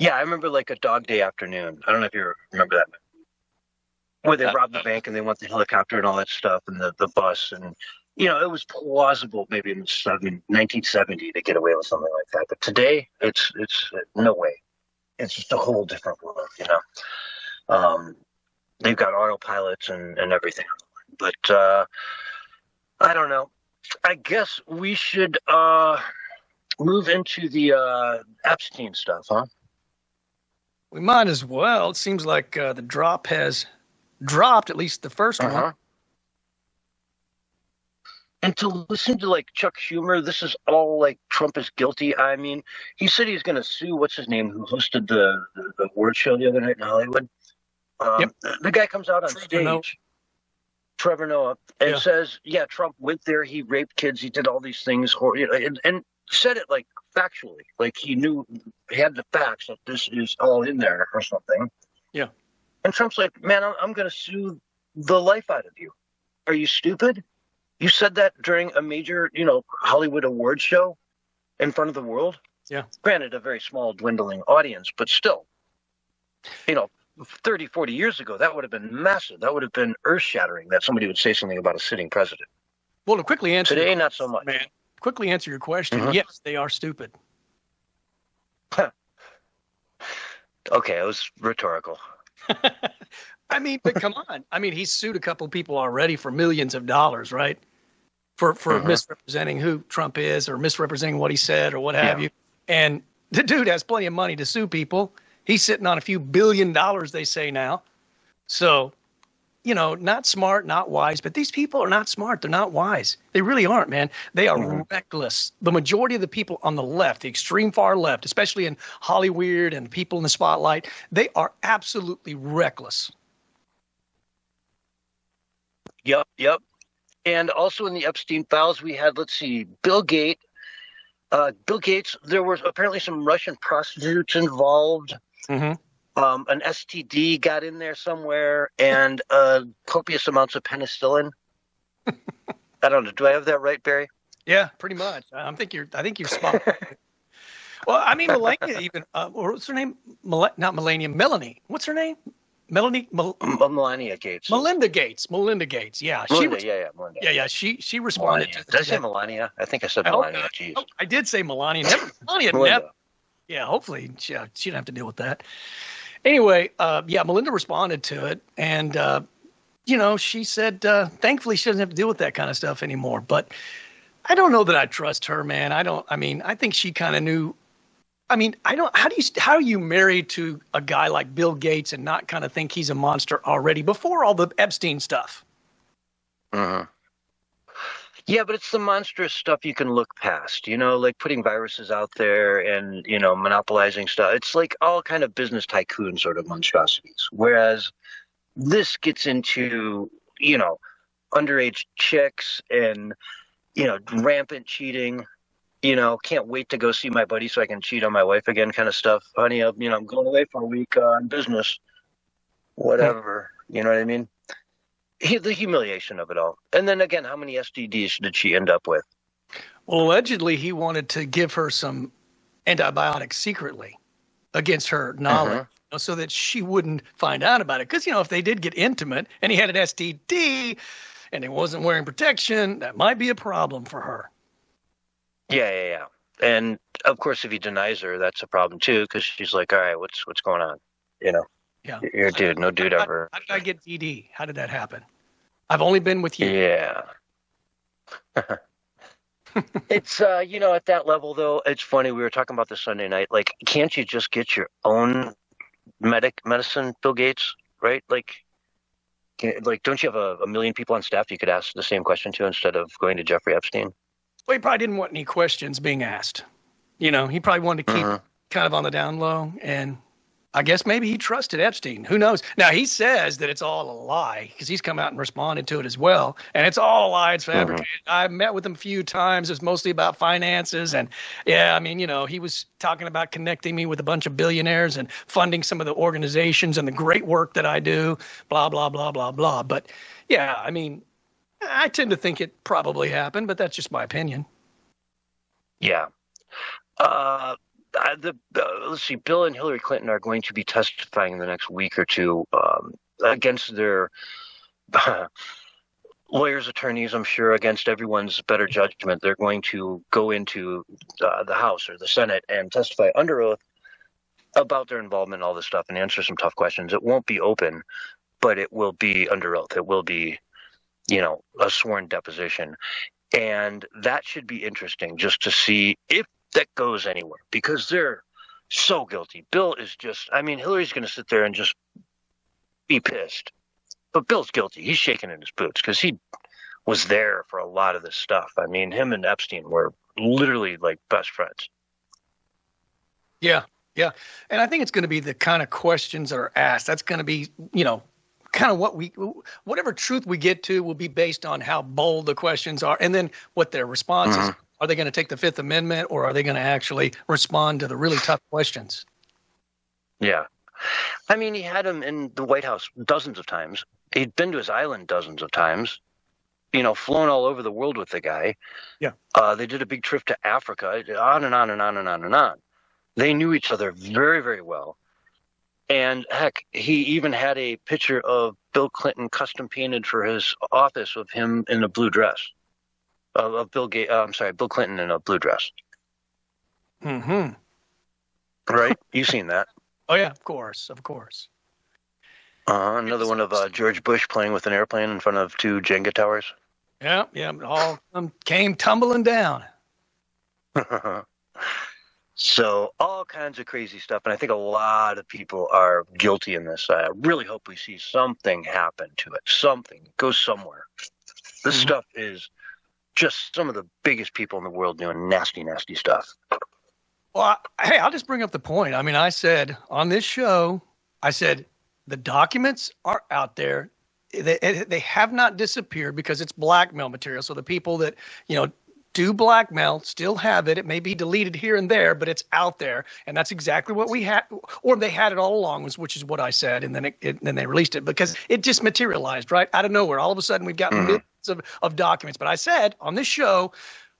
[SPEAKER 3] I remember, like, A Dog Day Afternoon. I don't know if you remember that movie. Where they robbed the bank and they went the helicopter and all that stuff and the bus. And, it was plausible maybe in 1970 to get away with something like that. But today, it's no way. It's just a whole different world, They've got autopilots and everything. But I don't know. I guess we should move into the Epstein stuff, huh?
[SPEAKER 6] We might as well. It seems like the drop has dropped, at least the first one.
[SPEAKER 3] And to listen to, like, Chuck Schumer, this is all like Trump is guilty. I mean, he said he's going to sue, what's his name, who hosted the award show the other night in Hollywood. The guy comes out on stage, Trevor Noah, and says, Trump went there, he raped kids, he did all these things, and said it, like, factually. Like, he had the facts that this is all in there or something.
[SPEAKER 6] Yeah.
[SPEAKER 3] And Trump's like, man, I'm going to sue the life out of you. Are you stupid? You said that during a major, Hollywood award show in front of the world.
[SPEAKER 6] Yeah.
[SPEAKER 3] Granted, a very small, dwindling audience, but still. 30, 40 years ago, that would have been massive. That would have been earth-shattering that somebody would say something about a sitting president.
[SPEAKER 6] Well, to quickly answer
[SPEAKER 3] today, not so much.
[SPEAKER 6] Man, quickly answer your question. Yes, they are stupid.
[SPEAKER 3] Okay, it was rhetorical.
[SPEAKER 6] I mean, but come on. I mean, he's sued a couple of people already for millions of dollars, right? For misrepresenting who Trump is or misrepresenting what he said or what have you. And the dude has plenty of money to sue people. He's sitting on a few $1 billion, they say now. So, not smart, not wise, but these people are not smart. They're not wise. They really aren't, man. They are reckless. The majority of the people on the left, the extreme far left, especially in Hollywood and people in the spotlight, they are absolutely reckless.
[SPEAKER 3] Yep. And also in the Epstein files, we had, Bill Gates. There were apparently some Russian prostitutes involved. An STD got in there somewhere, and copious amounts of penicillin. I don't know. Do I have that right, Barry?
[SPEAKER 6] Yeah, pretty much. I think you're spot on. Well, I mean, Melania even. What's her name? Not Melania. Melanie. What's her name? Melania Gates. Melinda Gates. Yeah.
[SPEAKER 3] Melinda.
[SPEAKER 6] Yeah. She responded.
[SPEAKER 3] Did I say Melania? I think I said Melania. Jeez.
[SPEAKER 6] Oh, I did say Melania. Melania. Never. Yeah. Hopefully she didn't have to deal with that. Anyway, Melinda responded to it, and she said, thankfully she doesn't have to deal with that kind of stuff anymore. But I don't know that I trust her, man. I think she kind of knew. I mean, how are you married to a guy like Bill Gates and not kind of think he's a monster already before all the Epstein stuff?
[SPEAKER 3] Yeah, but it's the monstrous stuff you can look past, like putting viruses out there and, monopolizing stuff. It's like all kind of business tycoon sort of monstrosities. Whereas this gets into, underage chicks and, rampant cheating. Can't wait to go see my buddy so I can cheat on my wife again kind of stuff. Honey, I'm going away for a week on business. Whatever. You know what I mean? The humiliation of it all. And then again, how many STDs did she end up with?
[SPEAKER 6] Well, allegedly, he wanted to give her some antibiotics secretly against her knowledge so that she wouldn't find out about it. Because, if they did get intimate and he had an STD and he wasn't wearing protection, that might be a problem for her.
[SPEAKER 3] Yeah. And of course, if he denies her, that's a problem too, because she's like, all right, what's going on? Yeah. You're a dude, no dude ever.
[SPEAKER 6] How did I get DD? How did that happen? I've only been with you.
[SPEAKER 3] Yeah. It's, at that level though, it's funny. We were talking about this Sunday night. Like, can't you just get your own medicine, Bill Gates? Right? Like, don't you have a million people on staff you could ask the same question to instead of going to Jeffrey Epstein?
[SPEAKER 6] Well, he probably didn't want any questions being asked. He probably wanted to keep kind of on the down low. And I guess maybe he trusted Epstein. Who knows? Now, he says that it's all a lie because he's come out and responded to it as well. And it's all a lie. It's fabricated. I met with him a few times. It's mostly about finances. And, he was talking about connecting me with a bunch of billionaires and funding some of the organizations and the great work that I do, blah, blah, blah, blah, blah. But, I tend to think it probably happened, but that's just my opinion.
[SPEAKER 3] Yeah. Let's see. Bill and Hillary Clinton are going to be testifying in the next week or two against their lawyers, attorneys, I'm sure, against everyone's better judgment. They're going to go into the House or the Senate and testify under oath about their involvement in all this stuff and answer some tough questions. It won't be open, but it will be under oath. It will be a sworn deposition. And that should be interesting just to see if that goes anywhere because they're so guilty. Bill is Hillary's going to sit there and just be pissed. But Bill's guilty. He's shaking in his boots because he was there for a lot of this stuff. Him and Epstein were literally like best friends.
[SPEAKER 6] Yeah. And I think it's going to be the kind of questions that are asked. That's going to be, kind of whatever truth we get to will be based on how bold the questions are and then what their responses are. Are they going to take the Fifth Amendment or are they going to actually respond to the really tough questions?
[SPEAKER 3] Yeah. He had him in the White House dozens of times. He'd been to his island dozens of times, flown all over the world with the guy.
[SPEAKER 6] Yeah.
[SPEAKER 3] They did a big trip to Africa, on and on and on and on and on. They knew each other very, very well. And heck, he even had a picture of Bill Clinton custom painted for his office of him in a blue dress. Of Bill Clinton in a blue dress.
[SPEAKER 6] Mm-hmm.
[SPEAKER 3] Right? You've seen that.
[SPEAKER 6] Oh, yeah, of course.
[SPEAKER 3] Another one of George Bush playing with an airplane in front of 2 Jenga towers.
[SPEAKER 6] Yeah, all came tumbling down.
[SPEAKER 3] So all kinds of crazy stuff, and I think a lot of people are guilty in this. I really hope we see something happen to it. Something goes somewhere. This stuff is just some of the biggest people in the world doing nasty, nasty stuff.
[SPEAKER 6] Well, hey, I'll just bring up the point. I mean, I said on this show, the documents are out there. They have not disappeared because it's blackmail material. So the people that, do blackmail still have it. It may be deleted here and there, but it's out there. And that's exactly what we had, or they had it all along, which is what I said. And then then they released it because it just materialized right out of nowhere. All of a sudden we've got millions of documents. But I said on this show,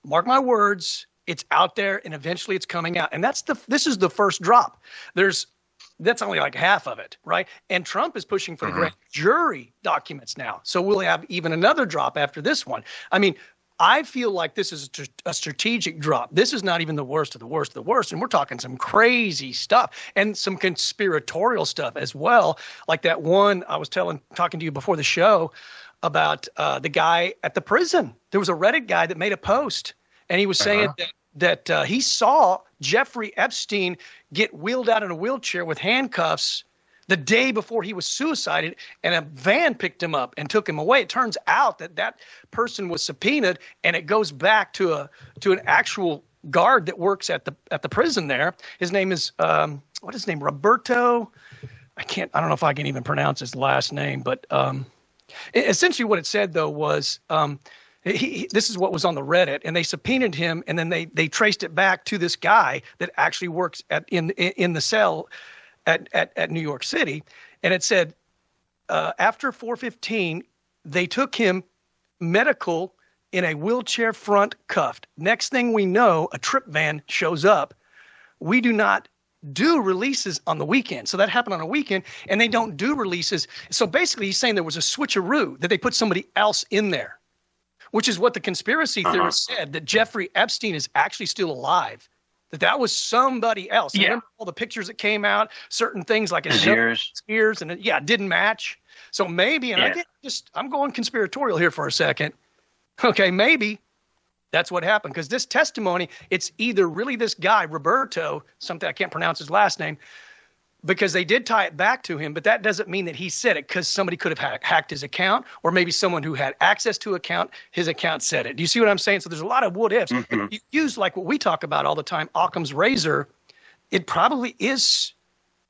[SPEAKER 6] mark my words, it's out there and eventually it's coming out. And this is the first drop. That's only like half of it, right? And Trump is pushing for the grand jury documents now. So we'll have even another drop after this one. I mean, I feel like this is a strategic drop. This is not even the worst of the worst of the worst. And we're talking some crazy stuff and some conspiratorial stuff as well. Like that one I was talking to you before the show about the guy at the prison. There was a Reddit guy that made a post and he was saying that he saw Jeffrey Epstein get wheeled out in a wheelchair with handcuffs the day before he was suicided, and a van picked him up and took him away. It turns out that person was subpoenaed, and it goes back to an actual guard that works at the prison there. His name is what is his name? Roberto. I don't know if I can even pronounce his last name, but essentially what it said though was this is what was on the Reddit, and they subpoenaed him, and then they traced it back to this guy that actually works in the cell at New York City. And it said after 4:15, they took him medical in a wheelchair front cuffed. Next thing we know, a trip van shows up. We do not do releases on the weekend. So that happened on a weekend, and they don't do releases. So basically he's saying there was a switcheroo, that they put somebody else in there, which is what the conspiracy theorists said, that Jeffrey Epstein is actually still alive. That was somebody else. Yeah. Remember all the pictures that came out, certain things like his ears, and it didn't match. So maybe, and I'm going conspiratorial here for a second. Okay, maybe that's what happened, because this testimony, it's either really this guy, Roberto, something I can't pronounce his last name, because they did tie it back to him, but that doesn't mean that he said it, because somebody could have hacked his account, or maybe someone who had access to his account said it. Do you see what I'm saying? So there's a lot of what ifs. If you use like what we talk about all the time, Occam's razor, it probably is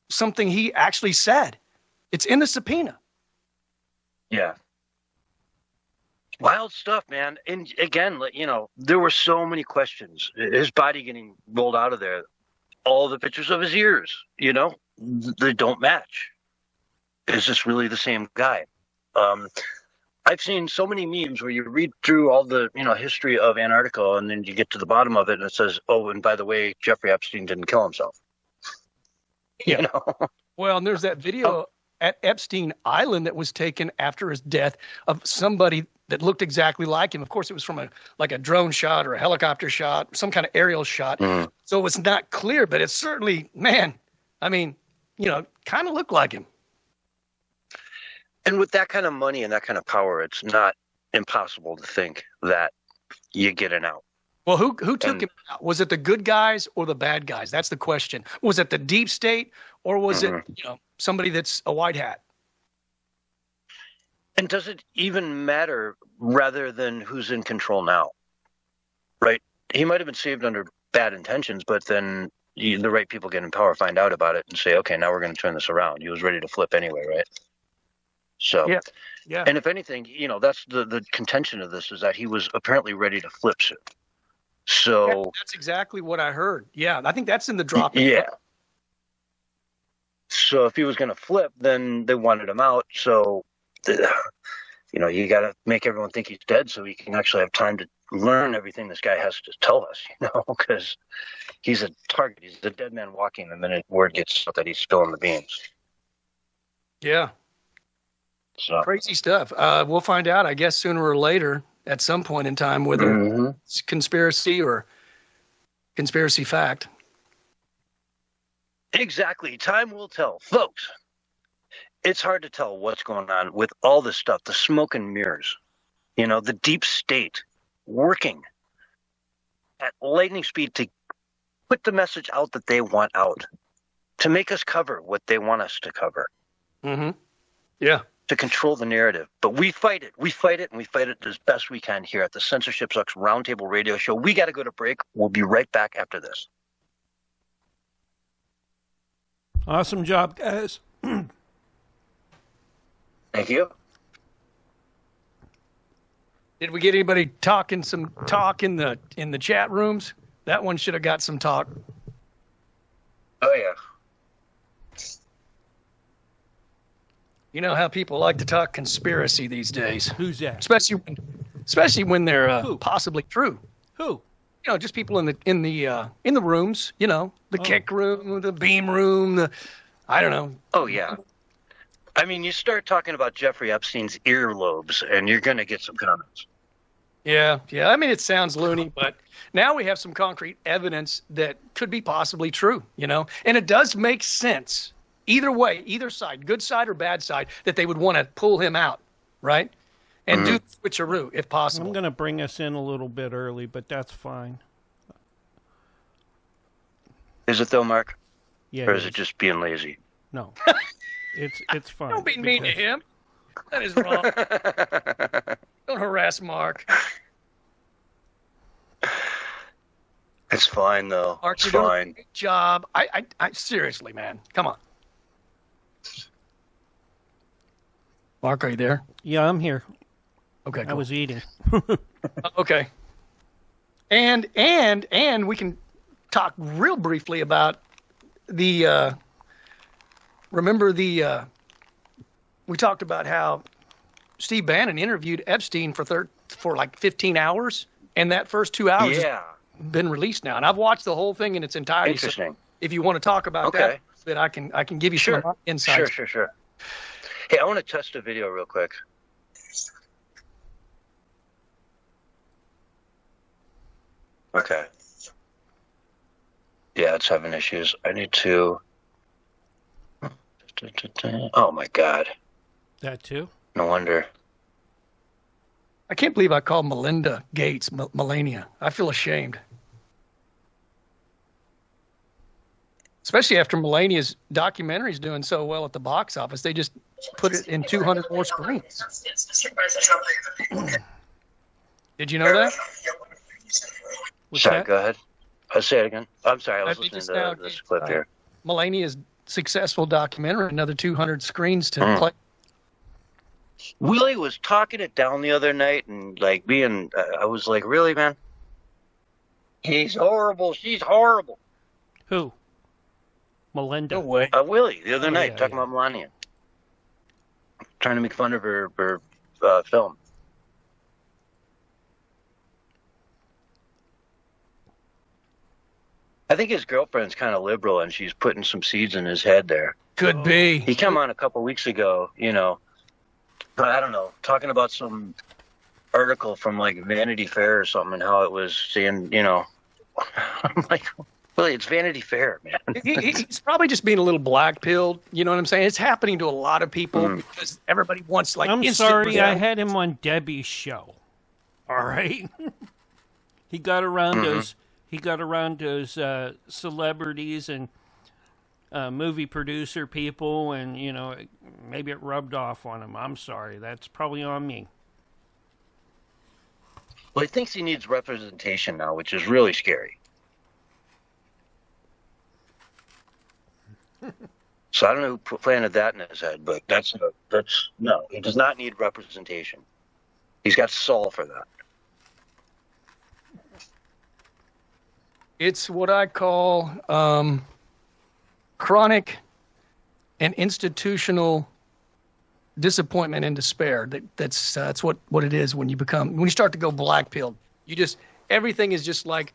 [SPEAKER 6] something he actually said. It's in the subpoena.
[SPEAKER 3] Yeah. Wild stuff, man. And again, there were so many questions. His body getting rolled out of there, all the pictures of his ears, they don't match. Is this really the same guy? I've seen so many memes where you read through all the, history of Antarctica, and then you get to the bottom of it and it says, oh, and by the way, Jeffrey Epstein didn't kill himself.
[SPEAKER 6] Yeah. Well, and there's that video at Epstein Island that was taken after his death of somebody that looked exactly like him. Of course, it was from a drone shot or a helicopter shot, some kind of aerial shot. So it was not clear, but it's certainly, man, I mean, kind of looked like him.
[SPEAKER 3] And with that kind of money and that kind of power, it's not impossible to think that you get an out.
[SPEAKER 6] Well, who took him out? Was it the good guys or the bad guys? That's the question. Was it the deep state, or was it somebody that's a white hat?
[SPEAKER 3] And does it even matter rather than who's in control now? Right? He might have been saved under bad intentions, but then the right people get in power, find out about it, and say, okay, now we're going to turn this around. He was ready to flip anyway, right? So,
[SPEAKER 6] yeah.
[SPEAKER 3] And if anything, that's the contention of this, is that he was apparently ready to flip soon. So
[SPEAKER 6] that's exactly what I heard. Yeah, I think that's in the drop.
[SPEAKER 3] Yeah. So if he was going to flip, then they wanted him out. So, you got to make everyone think he's dead so he can actually have time to learn everything this guy has to tell us, because he's a target. He's a dead man walking the minute word gets out that he's spilling the beans.
[SPEAKER 6] Yeah.
[SPEAKER 3] So
[SPEAKER 6] Crazy stuff. We'll find out, I guess, sooner or later at some point in time whether it's conspiracy or conspiracy fact.
[SPEAKER 3] exactly, time will tell, folks. It's hard to tell what's going on with all this stuff, the smoke and mirrors, the deep state working at lightning speed to put the message out that they want out, to make us cover what they want us to cover.
[SPEAKER 6] Mm-hmm. Yeah.
[SPEAKER 3] To control the narrative. But we fight it. We fight it, and we fight it as best we can here at the Censorship Sucks Roundtable Radio Show. We got to go to break. We'll be right back after this.
[SPEAKER 5] Awesome job, guys.
[SPEAKER 3] Thank you.
[SPEAKER 6] Did we get anybody talking some talk in the chat rooms? That one should have got some talk.
[SPEAKER 3] Oh, yeah.
[SPEAKER 6] You know how people like to talk conspiracy these days.
[SPEAKER 5] Who's that?
[SPEAKER 6] Especially when they're possibly true.
[SPEAKER 5] Who?
[SPEAKER 6] Just people in the rooms. The kick room, the beam room. I don't know.
[SPEAKER 3] Oh yeah. I mean, you start talking about Jeffrey Epstein's earlobes, and you're going to get some comments.
[SPEAKER 6] Yeah. I mean, it sounds loony, but now we have some concrete evidence that could be possibly true. And it does make sense. Either way, either side, good side or bad side, that they would want to pull him out, right? And do the switcheroo if possible.
[SPEAKER 5] I'm going to bring us in a little bit early, but that's fine.
[SPEAKER 3] Is it though, Mark?
[SPEAKER 5] Yeah.
[SPEAKER 3] Or is it just being lazy?
[SPEAKER 5] No. It's fine.
[SPEAKER 6] Don't be mean to him. That is wrong. Don't harass Mark.
[SPEAKER 3] It's fine, though.
[SPEAKER 6] Mark,
[SPEAKER 3] it's
[SPEAKER 6] you're
[SPEAKER 3] fine.
[SPEAKER 6] doing a great job. I seriously, man. Come on. Mark, are you there?
[SPEAKER 5] Yeah, I'm here.
[SPEAKER 6] Okay, cool.
[SPEAKER 5] I was eating.
[SPEAKER 6] Okay. And we can talk real briefly about the we talked about how Steve Bannon interviewed Epstein for like 15 hours, and that first 2 hours has been released now. And I've watched the whole thing in its entirety.
[SPEAKER 3] Interesting.
[SPEAKER 6] So if you want to talk about that I can give you some insights.
[SPEAKER 3] Sure. Hey, I want to test a video real quick. Okay. Yeah, it's having issues. I need to... Oh, my God.
[SPEAKER 5] That too?
[SPEAKER 3] No wonder.
[SPEAKER 6] I can't believe I called Melinda Gates Melania. I feel ashamed. Especially after Melania's documentary's doing so well at the box office. They just put it in 200 more screens. Did you know that?
[SPEAKER 3] Sorry, go ahead. I'll say it again. I'm sorry, I was listening to this clip here.
[SPEAKER 6] Melania's successful documentary, another 200 screens to play.
[SPEAKER 3] Willie was talking it down the other night and I was like, really, man? He's horrible. She's horrible.
[SPEAKER 5] Who? Melinda.
[SPEAKER 6] No way.
[SPEAKER 3] Willie, the other night, talking about Melania. Trying to make fun of her film. I think his girlfriend's kind of liberal, and she's putting some seeds in his head there.
[SPEAKER 6] Could be.
[SPEAKER 3] He came on a couple weeks ago, but I don't know, talking about some article from like Vanity Fair or something, and how it was saying, I'm like, Willie, it's Vanity Fair, man.
[SPEAKER 6] He's probably just being a little black-pilled. You know what I'm saying? It's happening to a lot of people because everybody wants
[SPEAKER 5] I'm sorry, I had him on Debbie's show. All right, he got around those. He got around those celebrities and movie producer people, and maybe it rubbed off on him. I'm sorry, that's probably on me.
[SPEAKER 3] Well, he thinks he needs representation now, which is really scary. So I don't know who planted that in his head, but no, he does not need representation. He's got soul for that.
[SPEAKER 6] It's what I call chronic and institutional disappointment and despair. That's what it is when you start to go black-pilled. Everything is just like,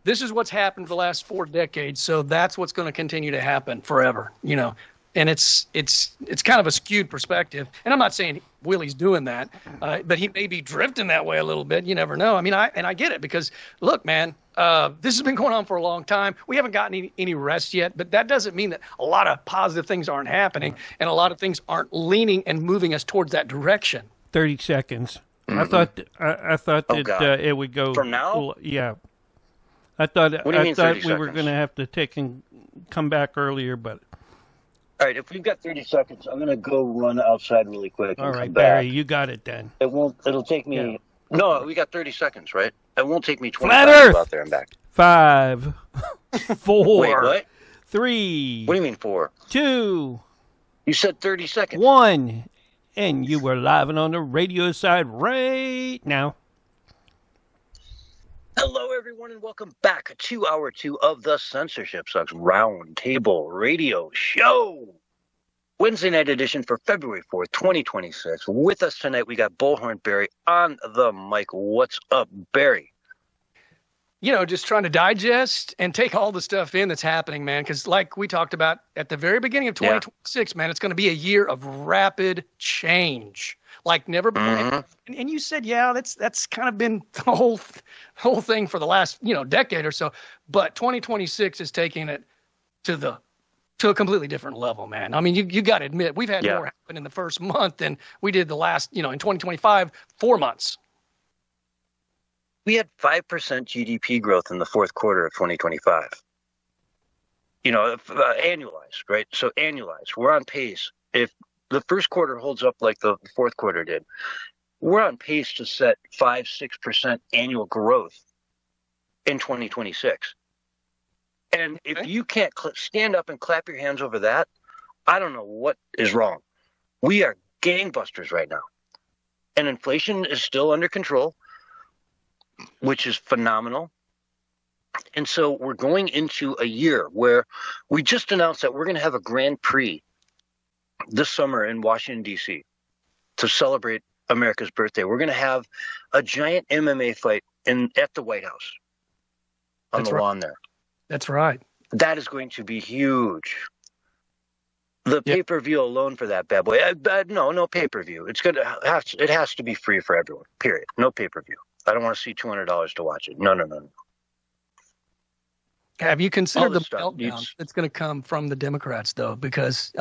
[SPEAKER 6] this is what's happened for the last 4 decades, so that's what's going to continue to happen forever. And it's kind of a skewed perspective. And I'm not saying Willie's doing that, but he may be drifting that way a little bit. You never know. I mean, I get it because, look, man, this has been going on for a long time. We haven't gotten any rest yet, but that doesn't mean that a lot of positive things aren't happening and a lot of things aren't leaning and moving us towards that direction.
[SPEAKER 5] 30 seconds. Mm-hmm. I thought that it would go
[SPEAKER 3] from now.
[SPEAKER 5] Yeah, I thought we
[SPEAKER 3] seconds?
[SPEAKER 5] were going to have to take and come back earlier, but.
[SPEAKER 3] All right, if we've got 30 seconds, I'm going to go run outside really quick.
[SPEAKER 5] All right,
[SPEAKER 3] come
[SPEAKER 5] Barry,
[SPEAKER 3] back.
[SPEAKER 5] you got it then.
[SPEAKER 3] It'll take me. Yeah. No, we got 30 seconds, right? It won't take me 20
[SPEAKER 5] Flat
[SPEAKER 3] seconds
[SPEAKER 5] Earth.
[SPEAKER 3] to go out there and back.
[SPEAKER 5] 5, 4.
[SPEAKER 3] Wait, what?
[SPEAKER 5] 3.
[SPEAKER 3] What do you mean 4?
[SPEAKER 5] 2.
[SPEAKER 3] You said 30 seconds.
[SPEAKER 5] 1. And you were live and on the radio side right now.
[SPEAKER 3] Hello, everyone, and welcome back to Hour 2 of the Censorship Sucks Roundtable Radio Show. Wednesday night edition for February 4th, 2026. With us tonight, we got Bullhorn Barry on the mic. What's up, Barry?
[SPEAKER 6] You know, just trying to digest and take all the stuff in that's happening, man. Because like we talked about at the very beginning of 2026, man, it's going to be a year of rapid change. Like never before. Mm-hmm. And you said, yeah, that's kind of been the whole thing for the last, decade or so. But 2026 is taking it to a completely different level, man. I mean, you got to admit, we've had more happen in the first month than we did the last, in 2025, 4 months.
[SPEAKER 3] We had 5% GDP growth in the fourth quarter of 2025. Annualized, right? So annualized, we're on pace. If the first quarter holds up like the fourth quarter did, we're on pace to set 5-6% annual growth in 2026. And if you can't stand up and clap your hands over that, I don't know what is wrong. We are gangbusters right now. And inflation is still under control, which is phenomenal. And so we're going into a year where we just announced that we're going to have a Grand Prix this summer in Washington, D.C. to celebrate America's birthday. We're going to have a giant MMA fight at the White House on the lawn there.
[SPEAKER 6] That's right.
[SPEAKER 3] That is going to be huge. The pay-per-view alone for that bad boy. No pay-per-view. It has to be free for everyone. Period. No pay-per-view. I don't want to see $200 to watch it. No.
[SPEAKER 6] Have you considered the meltdown that's going to come from the Democrats, though? Because,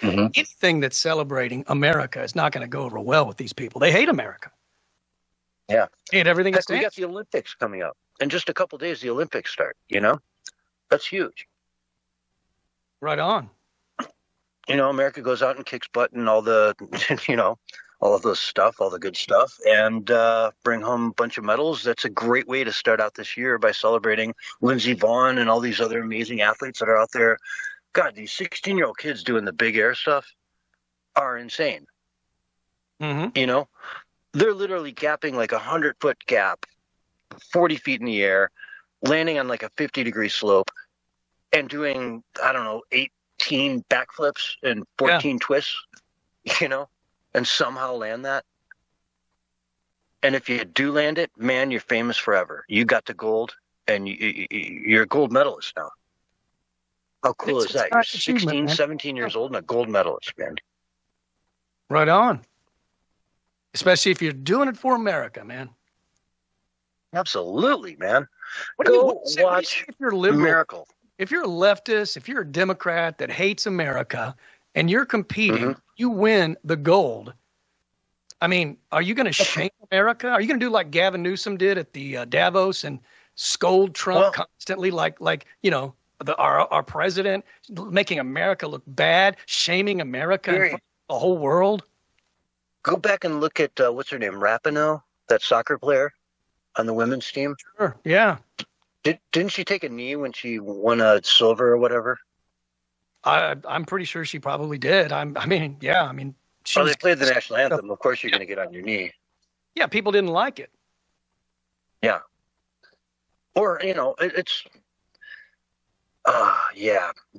[SPEAKER 6] anything that's celebrating America is not going to go over well with these people. They hate America.
[SPEAKER 3] Yeah.
[SPEAKER 6] They hate everything that stands.
[SPEAKER 3] We got the Olympics coming up. In just a couple of days, the Olympics start, That's huge.
[SPEAKER 6] Right on.
[SPEAKER 3] America goes out and kicks butt and all the, all of those stuff, all the good stuff, and bring home a bunch of medals. That's a great way to start out this year by celebrating Lindsey Vonn and all these other amazing athletes that are out there. God, these 16-year-old kids doing the big air stuff are insane.
[SPEAKER 6] Mm-hmm.
[SPEAKER 3] They're literally gapping like 100-foot gap, 40 feet in the air, landing on like a 50-degree slope, and doing, 18 backflips and 14 twists, and somehow land that. And if you do land it, man, you're famous forever. You got the gold, and you're a gold medalist now. How cool is that? You're 16, 17 years old and a gold medalist, man.
[SPEAKER 6] Right on. Especially if you're doing it for America, man.
[SPEAKER 3] Absolutely, man.
[SPEAKER 6] Go watch if you're liberal,
[SPEAKER 3] Miracle.
[SPEAKER 6] If you're a leftist, if you're a Democrat that hates America, and you're competing, you win the gold. I mean, are you going to shame America? Are you going to do like Gavin Newsom did at the Davos and scold Trump constantly, like our president, making America look bad, shaming America in front of the whole world?
[SPEAKER 3] Go back and look at what's her name, Rapinoe, that soccer player on the women's team.
[SPEAKER 6] Sure, yeah.
[SPEAKER 3] Didn't she take a knee when she won a silver or whatever?
[SPEAKER 6] I'm pretty sure she probably did. They played
[SPEAKER 3] the national anthem. Of course, you're going to get on your knee.
[SPEAKER 6] Yeah, people didn't like it.
[SPEAKER 3] Yeah. Or it's.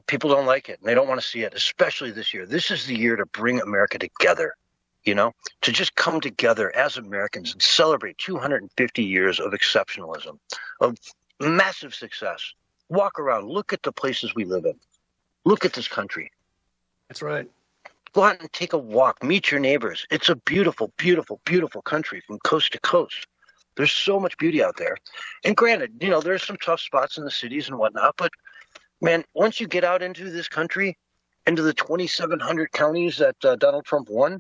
[SPEAKER 3] People don't like it, and they don't want to see it, especially this year. This is the year to bring America together. To just come together as Americans and celebrate 250 years of exceptionalism, of massive success. Walk around, look at the places we live in. Look at this country.
[SPEAKER 6] That's right.
[SPEAKER 3] Go out and take a walk. Meet your neighbors. It's a beautiful, beautiful, beautiful country from coast to coast. There's so much beauty out there. And granted, there's some tough spots in the cities and whatnot, but man, once you get out into this country, into the 2,700 counties that Donald Trump won,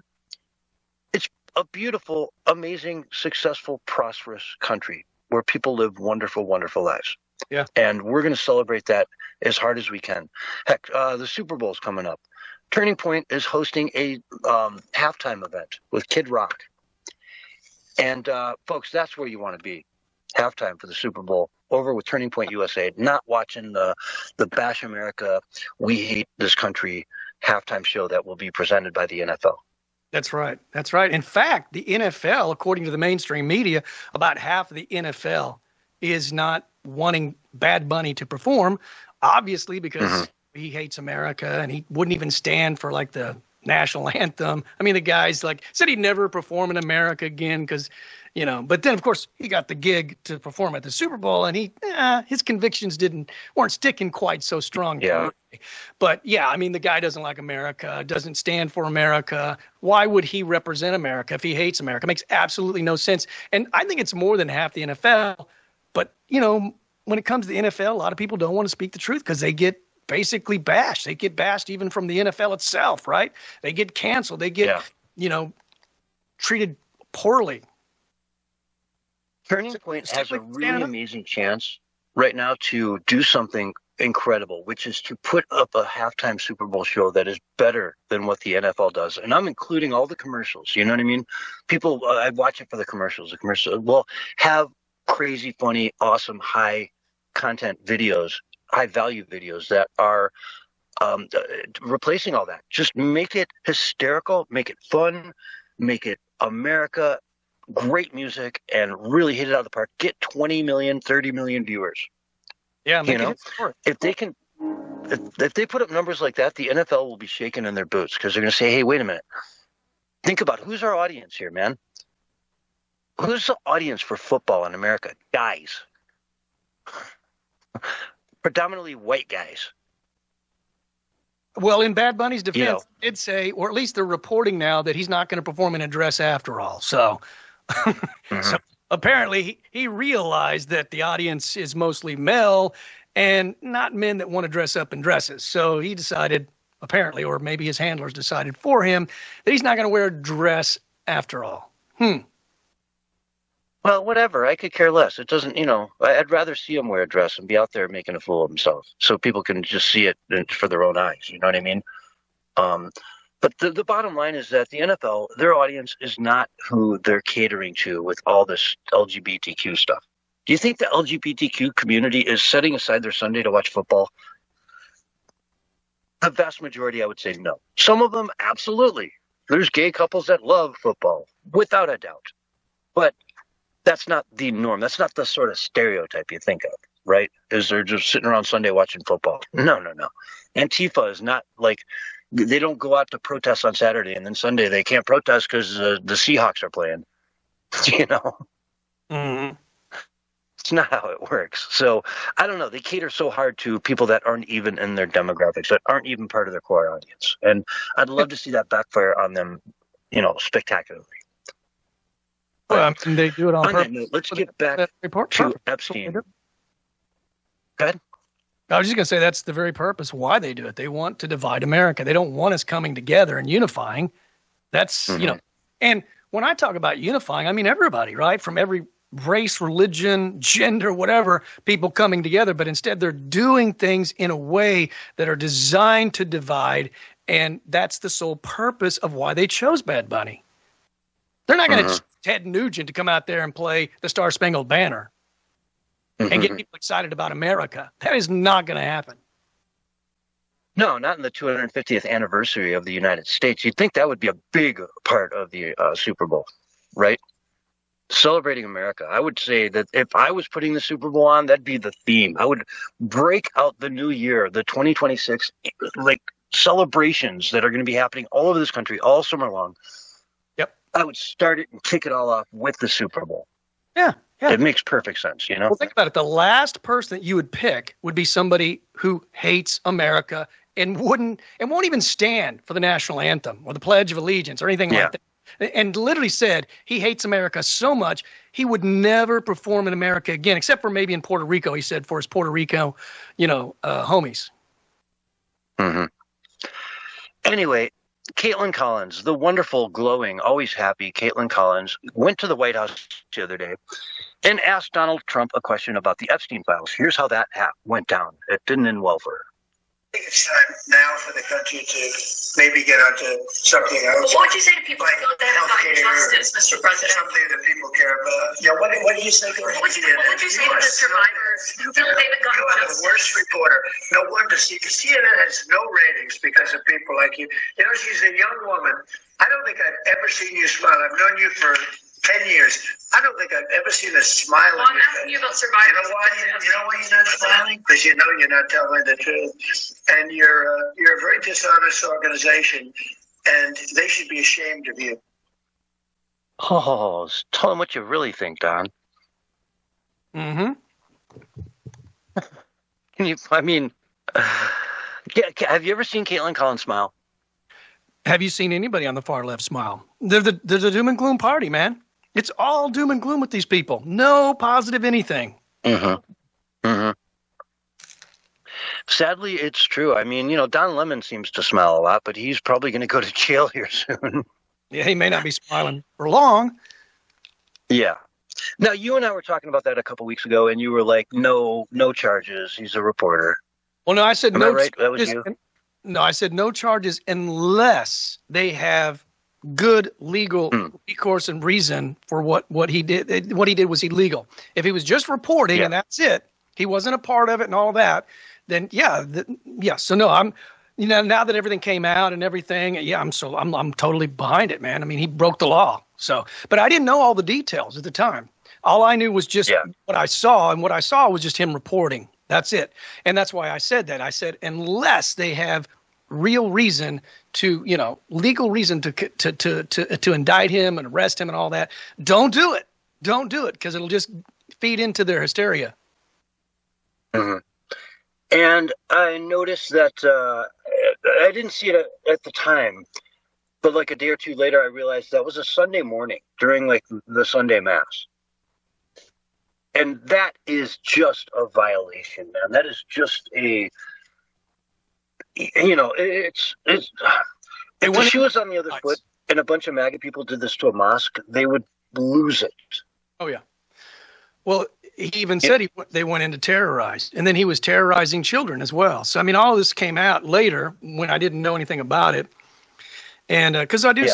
[SPEAKER 3] it's a beautiful, amazing, successful, prosperous country where people live wonderful, wonderful lives.
[SPEAKER 6] Yeah.
[SPEAKER 3] And we're going to celebrate that as hard as we can. Heck, the Super Bowl's coming up. Turning Point is hosting a halftime event with Kid Rock. And, folks, that's where you want to be. Halftime for the Super Bowl, over with Turning Point USA, not watching the Bash America, We Hate This Country halftime show that will be presented by the NFL.
[SPEAKER 6] That's right. That's right. In fact, the NFL, according to the mainstream media, about half of the NFL is not wanting Bad Bunny to perform, obviously because he hates America and he wouldn't even stand for like the national anthem. I mean, the guy's like said he'd never perform in America again because, but then of course he got the gig to perform at the Super Bowl and his convictions weren't sticking quite so strong.
[SPEAKER 3] Yeah.
[SPEAKER 6] But yeah, I mean, the guy doesn't like America, doesn't stand for America. Why would he represent America if he hates America? It makes absolutely no sense. And I think it's more than half the NFL. But, when it comes to the NFL, a lot of people don't want to speak the truth because they get basically bashed. They get bashed even from the NFL itself, right? They get canceled. They get, treated poorly.
[SPEAKER 3] Turning Point has a really amazing chance right now to do something incredible, which is to put up a halftime Super Bowl show that is better than what the NFL does. And I'm including all the commercials. You know what I mean? People, I watch it for the commercials. The commercials will have crazy, funny, awesome, high content videos, high value videos that are replacing all that. Just make it hysterical, make it fun, make it America, great music, and really hit it out of the park. Get 20 million, 30 million viewers.
[SPEAKER 6] Yeah,
[SPEAKER 3] if they put up numbers like that, the NFL will be shaking in their boots because they're going to say, hey, wait a minute. Think about who's our audience here, man. Who's the audience for football in America? Guys. Predominantly white guys.
[SPEAKER 6] Well, in Bad Bunny's defense, did say, or at least they're reporting now, that he's not going to perform in a dress after all. So, so apparently he realized that the audience is mostly male and not men that want to dress up in dresses. So he decided, apparently, or maybe his handlers decided for him, that he's not going to wear a dress after all.
[SPEAKER 3] Well, whatever. I could care less. It doesn't, I'd rather see him wear a dress and be out there making a fool of himself so people can just see it for their own eyes. You know what I mean? But the bottom line is that the NFL, their audience is not who they're catering to with all this LGBTQ stuff. Do you think the LGBTQ community is setting aside their Sunday to watch football? The vast majority, I would say no. Some of them, absolutely. There's gay couples that love football, without a doubt. But that's not the norm. That's not the sort of stereotype you think of, right? Is they're just sitting around Sunday watching football. No. Antifa is not like, they don't go out to protest on Saturday and then Sunday they can't protest because the Seahawks are playing.
[SPEAKER 6] Mm-hmm.
[SPEAKER 3] It's not how it works. So I don't know. They cater so hard to people that aren't even in their demographics, that aren't even part of their core audience. And I'd love to see that backfire on them, spectacularly.
[SPEAKER 6] Well, they do it on purpose.
[SPEAKER 3] Note, let's get back to Epstein. Go ahead.
[SPEAKER 6] I was just going to say that's the very purpose why they do it. They want to divide America. They don't want us coming together and unifying. That's, and when I talk about unifying, I mean everybody, right? From every race, religion, gender, whatever, people coming together. But instead they're doing things in a way that are designed to divide. And that's the sole purpose of why they chose Bad Bunny. They're not going to Ted Nugent to come out there and play the Star Spangled Banner and get people excited about America. That is not going to happen.
[SPEAKER 3] No, not in the 250th anniversary of the United States. You'd think that would be a big part of the Super Bowl, right? Celebrating America. I would say that if I was putting the Super Bowl on, that'd be the theme. I would break out the new year, the 2026, celebrations that are going to be happening all over this country all summer long. I would start it and kick it all off with the Super Bowl.
[SPEAKER 6] Yeah.
[SPEAKER 3] It makes perfect sense, you know?
[SPEAKER 6] Well, think about it. The last person that you would pick would be somebody who hates America and won't even stand for the national anthem or the Pledge of Allegiance or anything like that. And literally said he hates America so much he would never perform in America again, except for maybe in Puerto Rico, he said, for his Puerto Rico, homies.
[SPEAKER 3] Mm-hmm. Anyway, Caitlin Collins, the wonderful, glowing, always happy Caitlin Collins, went to the White House the other day and asked Donald Trump a question about the Epstein files. Here's how that went down. It didn't end well for her.
[SPEAKER 7] I think it's time now for the country to maybe get onto something else.
[SPEAKER 8] What would you say to people who feel they haven't gotten justice, Mr. President?
[SPEAKER 7] Something that people care about. Yeah, what do you say?
[SPEAKER 8] What would you say to the survivors who feel they haven't gotten
[SPEAKER 7] justice? You are the worst reporter. No wonder CNN has no ratings because of people like you. You know, she's a young woman. I don't think I've ever seen you smile. I've known you for 10 years. I don't think I've ever seen a smile on your face.
[SPEAKER 8] I'm asking you about survivors.
[SPEAKER 7] You know why? You know why you're not smiling? Because you know you're not telling the truth. And you're a very dishonest organization, and they should be ashamed of you.
[SPEAKER 3] Oh, tell them what you really think, Don.
[SPEAKER 6] Mm-hmm.
[SPEAKER 3] Have you ever seen Caitlin Collins smile?
[SPEAKER 6] Have you seen anybody on the far left smile? They're the doom and gloom party, man. It's all doom and gloom with these people. No positive anything.
[SPEAKER 3] Mm-hmm. Mm-hmm. Sadly, it's true. I mean, Don Lemon seems to smile a lot, but he's probably going to go to jail here soon.
[SPEAKER 6] Yeah, he may not be smiling for long.
[SPEAKER 3] Yeah. Now, you and I were talking about that a couple weeks ago, and you were like, no charges. He's a reporter.
[SPEAKER 6] Well, no, I said
[SPEAKER 3] Am
[SPEAKER 6] no.
[SPEAKER 3] I right? That was you?
[SPEAKER 6] No, I said no charges unless they have good legal recourse and reason for what he did. What he did was illegal. If he was just reporting and that's it, he wasn't a part of it and all that, then yeah. So no, I'm, now that everything came out and everything, I'm totally behind it, man. I mean, he broke the law. So, but I didn't know all the details at the time. All I knew was just what I saw, and what I saw was just him reporting. That's it. And that's why I said that. I said, unless they have real reason to, legal reason to indict him and arrest him and all that, don't do it. Don't do it, because it'll just feed into their hysteria.
[SPEAKER 3] Mm-hmm. And I noticed that I didn't see it at the time, but like a day or two later, I realized that was a Sunday morning during like the Sunday Mass. And that is just a violation, man. That is just it's if the shoe was on the other foot and a bunch of MAGA people did this to a mosque, they would lose it.
[SPEAKER 6] Oh, yeah. Well, he even said they went in to terrorize, and then he was terrorizing children as well. So, I mean, all of this came out later when I didn't know anything about it. And because I do,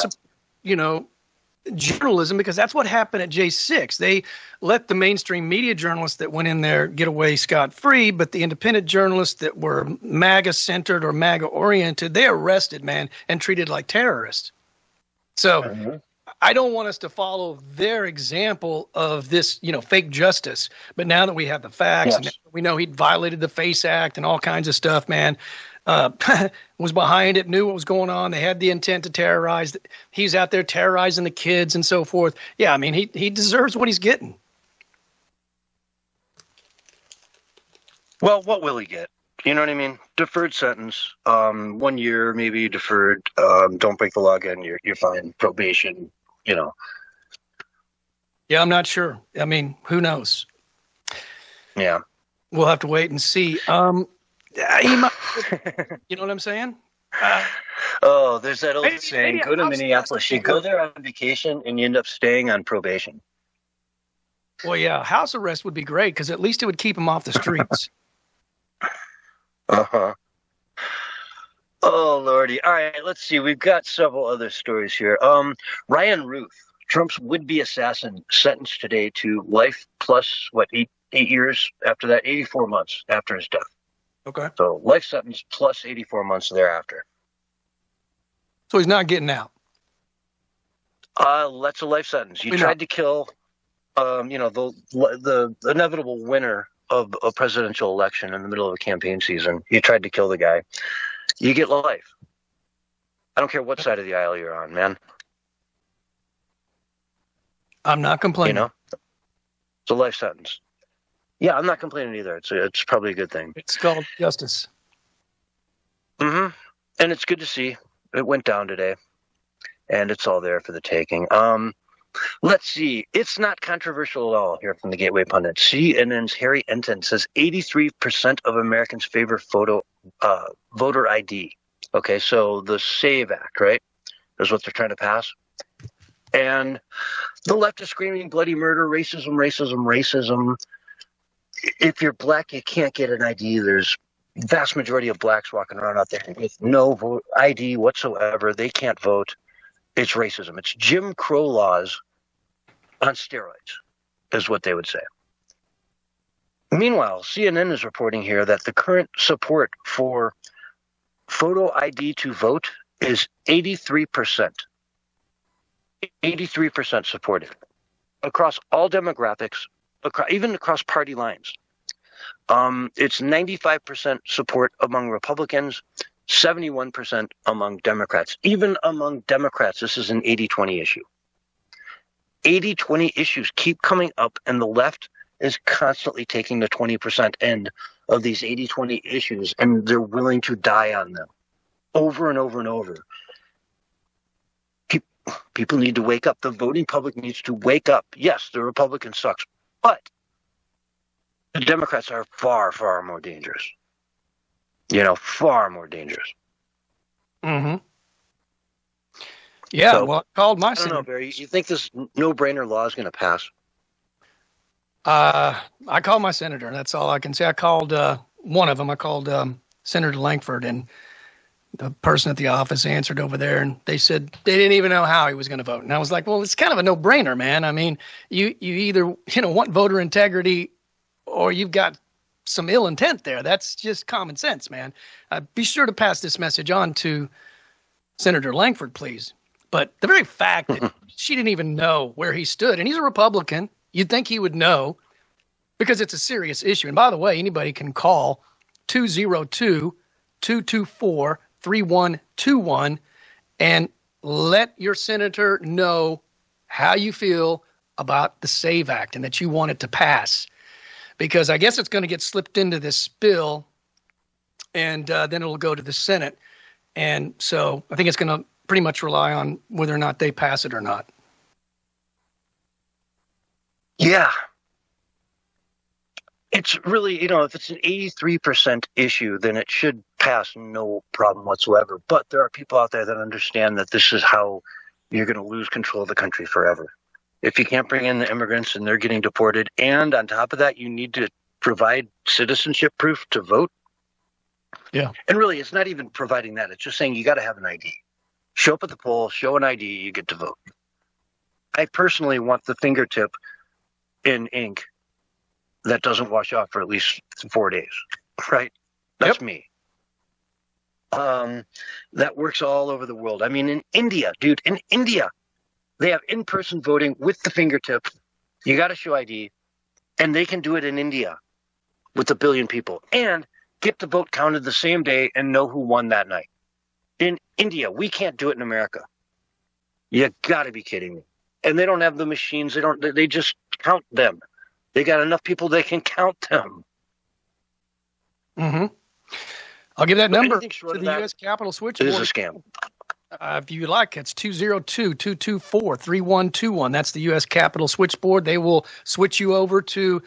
[SPEAKER 6] journalism, because that's what happened at J6. They let the mainstream media journalists that went in there get away scot-free, but the independent journalists that were MAGA-centered or MAGA-oriented, they arrested, man, and treated like terrorists. So I don't want us to follow their example of this, fake justice. But now that we have the facts, and we know he violated the FACE Act and all kinds of stuff, man, was behind it, knew what was going on. They had the intent to terrorize. He's out there terrorizing the kids and so forth. Yeah, I mean, he deserves what he's getting.
[SPEAKER 3] Well, what will he get? You know what I mean? Deferred sentence, 1 year, maybe deferred. Don't break the law again. You're fine. Probation.
[SPEAKER 6] Yeah, I'm not sure. I mean, who knows?
[SPEAKER 3] Yeah,
[SPEAKER 6] we'll have to wait and see. He might, you know what I'm saying?
[SPEAKER 3] There's that old saying, go to Minneapolis. You go there on vacation and you end up staying on probation.
[SPEAKER 6] Well, yeah, house arrest would be great because at least it would keep him off the streets.
[SPEAKER 3] Uh-huh. Oh, Lordy. All right, let's see. We've got several other stories here. Ryan Ruth, Trump's would-be assassin, sentenced today to life plus, 8 years after that? 84 months after his death.
[SPEAKER 6] Okay.
[SPEAKER 3] So life sentence plus 84 months thereafter.
[SPEAKER 6] So he's not getting out.
[SPEAKER 3] That's a life sentence. You tried to kill, the inevitable winner of a presidential election in the middle of a campaign season. You tried to kill the guy. You get life. I don't care what side of the aisle you're on, man.
[SPEAKER 6] I'm not complaining.
[SPEAKER 3] It's a life sentence. Yeah, I'm not complaining either. It's probably a good thing.
[SPEAKER 6] It's called justice.
[SPEAKER 3] Mm-hmm. And it's good to see. It went down today, and it's all there for the taking. Let's see. It's not controversial at all here from the Gateway Pundit. CNN's Harry Enton says 83% of Americans favor voter ID. Okay, so the SAVE Act, right, is what they're trying to pass. And the left is screaming bloody murder, racism, racism, racism. If you're black, you can't get an ID. There's vast majority of blacks walking around out there with no ID whatsoever. They can't vote. It's racism. It's Jim Crow laws on steroids, is what they would say. Meanwhile, CNN is reporting here that the current support for photo ID to vote is 83%. 83% supported across all demographics, even across party lines. It's 95% support among Republicans, 71% among Democrats. Even among Democrats, this is an 80-20 issue. 80-20 issues keep coming up, and the left is constantly taking the 20% end of these 80-20 issues, and they're willing to die on them over and over and over. People need to wake up. The voting public needs to wake up. Yes, the Republican sucks, but the Democrats are far, far more dangerous. Far more dangerous.
[SPEAKER 6] Mm-hmm. Yeah, so, well, I called my senator.
[SPEAKER 3] I don't know, Barry. You think this no-brainer law is going to pass?
[SPEAKER 6] I called my senator. That's all I can say. I called one of them. I called Senator Langford, and the person at the office answered over there, and they said they didn't even know how he was going to vote. And I was like, well, it's kind of a no-brainer, man. I mean, you either want voter integrity or you've got some ill intent there. That's just common sense, man. Be sure to pass this message on to Senator Langford, please. But the very fact that she didn't even know where he stood, and he's a Republican, you'd think he would know because it's a serious issue. And by the way, anybody can call 202-224-3121 and let your senator know how you feel about the SAVE Act and that you want it to pass. Because I guess it's going to get slipped into this bill, and then it'll go to the Senate. And so I think it's going to pretty much rely on whether or not they pass it or not.
[SPEAKER 3] Yeah. It's really, if it's an 83% issue, then it should pass no problem whatsoever. But there are people out there that understand that this is how you're going to lose control of the country forever. If you can't bring in the immigrants and they're getting deported, and on top of that, you need to provide citizenship proof to vote.
[SPEAKER 6] Yeah.
[SPEAKER 3] And really, it's not even providing that. It's just saying you got to have an ID. Show up at the poll, show an ID, you get to vote. I personally want the fingertip in ink that doesn't wash off for at least 4 days, right? That's me. That works all over the world. I mean, in India, they have in-person voting with the fingertip. You got to show ID, and they can do it in India with 1 billion people and get the vote counted the same day and know who won that night. In India, we can't do it in America. You got to be kidding me. And they don't have the machines. They just count them. They got enough people they can count them.
[SPEAKER 6] Mm-hmm. I'll give that number to the U.S. Capitol switchboard.
[SPEAKER 3] It is a scam.
[SPEAKER 6] If you like, it's 202-224-3121. That's the U.S. Capitol switchboard. They will switch you over to,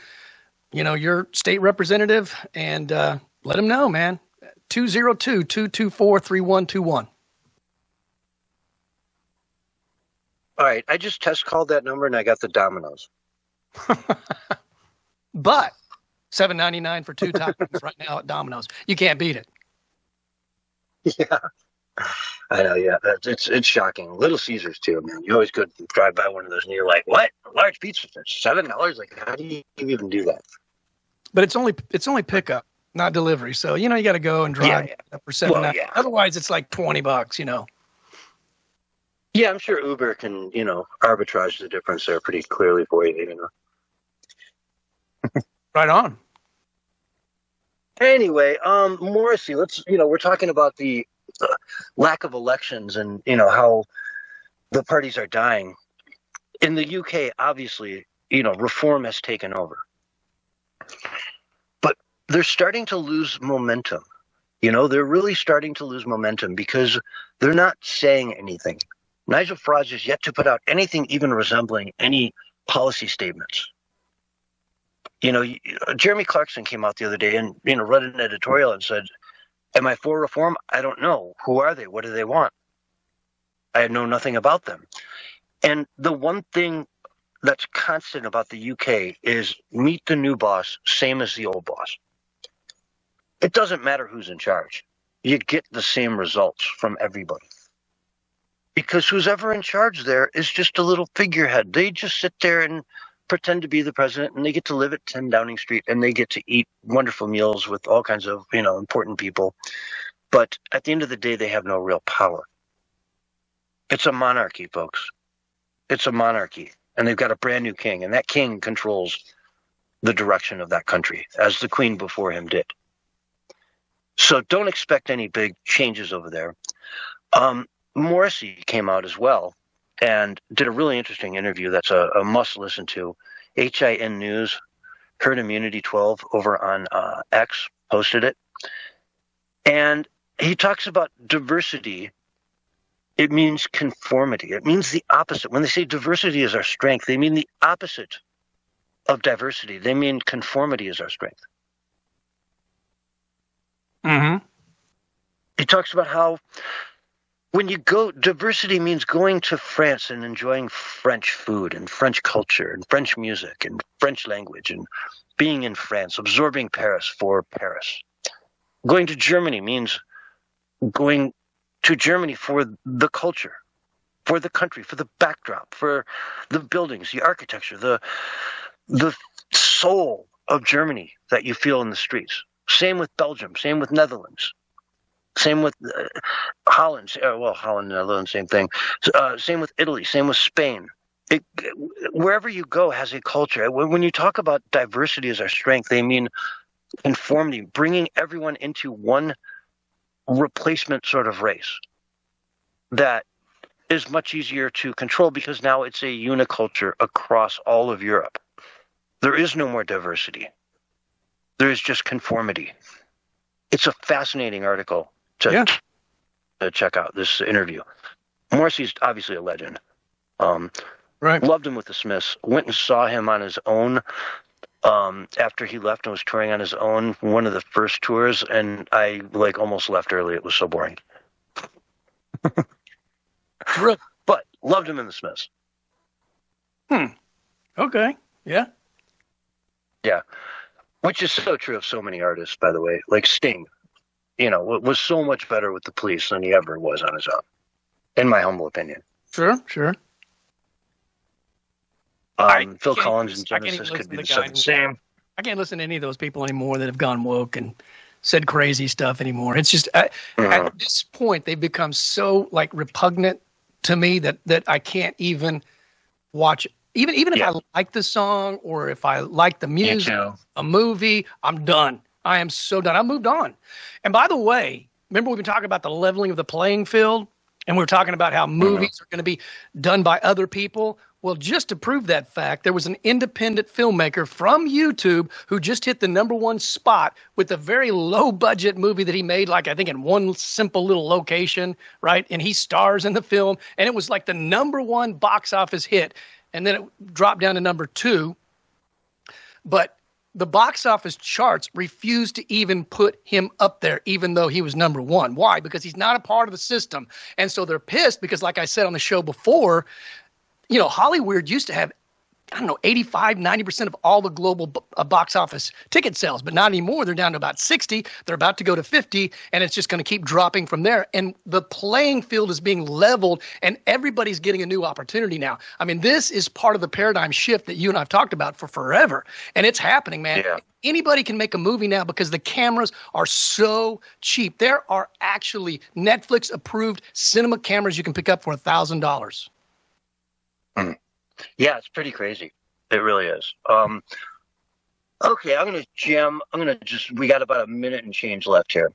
[SPEAKER 6] your state representative and let them know, man. 202-224-3121.
[SPEAKER 3] All right, I just test called that number and I got the Domino's.
[SPEAKER 6] But $7.99 for 2 tacos right now at Domino's. You can't beat it.
[SPEAKER 3] Yeah, I know. Yeah, it's shocking. Little Caesars too, man. You always could drive by one of those and you're like, "What? A large pizza for $7? Like, how do you even do that?"
[SPEAKER 6] But it's only pickup, not delivery. So you got to go and drive for $7.
[SPEAKER 3] Well, yeah.
[SPEAKER 6] Otherwise, it's like $20.
[SPEAKER 3] Yeah, I'm sure Uber can, arbitrage the difference there pretty clearly for you,
[SPEAKER 6] Right on.
[SPEAKER 3] Anyway, Morrissey, we're talking about the lack of elections and, how the parties are dying. In the UK, obviously, reform has taken over. But they're starting to lose momentum. They're really starting to lose momentum because they're not saying anything. Nigel Farage is yet to put out anything even resembling any policy statements. Jeremy Clarkson came out the other day and, read an editorial and said, am I for reform? I don't know. Who are they? What do they want? I know nothing about them. And the one thing that's constant about the UK is meet the new boss, same as the old boss. It doesn't matter who's in charge. You get the same results from everybody. Because who's ever in charge there is just a little figurehead. They just sit there and pretend to be the president, and they get to live at 10 Downing Street, and they get to eat wonderful meals with all kinds of, important people. But at the end of the day, they have no real power. It's a monarchy, folks. It's a monarchy. And they've got a brand new king, and that king controls the direction of that country, as the queen before him did. So don't expect any big changes over there. Morrissey came out as well and did a really interesting interview that's a must listen to. HIN News, Herd Immunity 12 over on X posted it. And he talks about diversity. It means conformity. It means the opposite. When they say diversity is our strength, they mean the opposite of diversity. They mean conformity is our strength.
[SPEAKER 6] Mm-hmm.
[SPEAKER 3] He talks about how when you go, diversity means going to France and enjoying French food and French culture and French music and French language and being in France, absorbing Paris for Paris. Going to Germany means going to Germany for the culture, for the country, for the backdrop, for the buildings, the architecture, the soul of Germany that you feel in the streets. Same with Belgium, same with Netherlands, same with Holland. Holland and Netherlands, same thing. Same with Italy, same with Spain. Wherever you go has a culture. When you talk about diversity as our strength, they mean conformity, bringing everyone into one replacement sort of race that is much easier to control because now it's a uniculture across all of Europe. There is no more diversity. There is just conformity. It's a fascinating article to check out, this interview. Morrissey's obviously a legend.
[SPEAKER 6] Right.
[SPEAKER 3] Loved him with the Smiths. Went and saw him on his own after he left and was touring on his own, one of the first tours, and I almost left early. It was so boring. But loved him in the Smiths.
[SPEAKER 6] Okay. Yeah.
[SPEAKER 3] Yeah. Which is so true of so many artists, by the way. Like Sting, was so much better with the Police than he ever was on his own, in my humble opinion.
[SPEAKER 6] Sure.
[SPEAKER 3] Phil Collins and Genesis could be the same.
[SPEAKER 6] I can't listen to any of those people anymore that have gone woke and said crazy stuff anymore. It's just at this point they've become so repugnant to me that I can't even watch it. Even if I like the song or if I like the music, a movie, I'm done. I am so done. I moved on. And by the way, remember we've been talking about the leveling of the playing field, and we were talking about how movies are going to be done by other people. Well, just to prove that fact, there was an independent filmmaker from YouTube who just hit the #1 spot with a very low-budget movie that he made, I think in one simple little location, right? And he stars in the film, and it was the #1 box office hit. And then it dropped down to #2. But the box office charts refused to even put him up there, even though he was #1. Why? Because he's not a part of the system. And so they're pissed because, like I said on the show before, Hollywood used to have, 85, 90% of all the global box office ticket sales, but not anymore. They're down to about 60. They're about to go to 50, and it's just going to keep dropping from there. And the playing field is being leveled, and everybody's getting a new opportunity now. I mean, this is part of the paradigm shift that you and I've talked about for forever, and it's happening, man. Yeah. Anybody can make a movie now because the cameras are so cheap. There are actually Netflix-approved cinema cameras you can pick up for $1,000.
[SPEAKER 3] Yeah, it's pretty crazy. It really is. Okay, I'm going to jam. We got about a minute and change left here.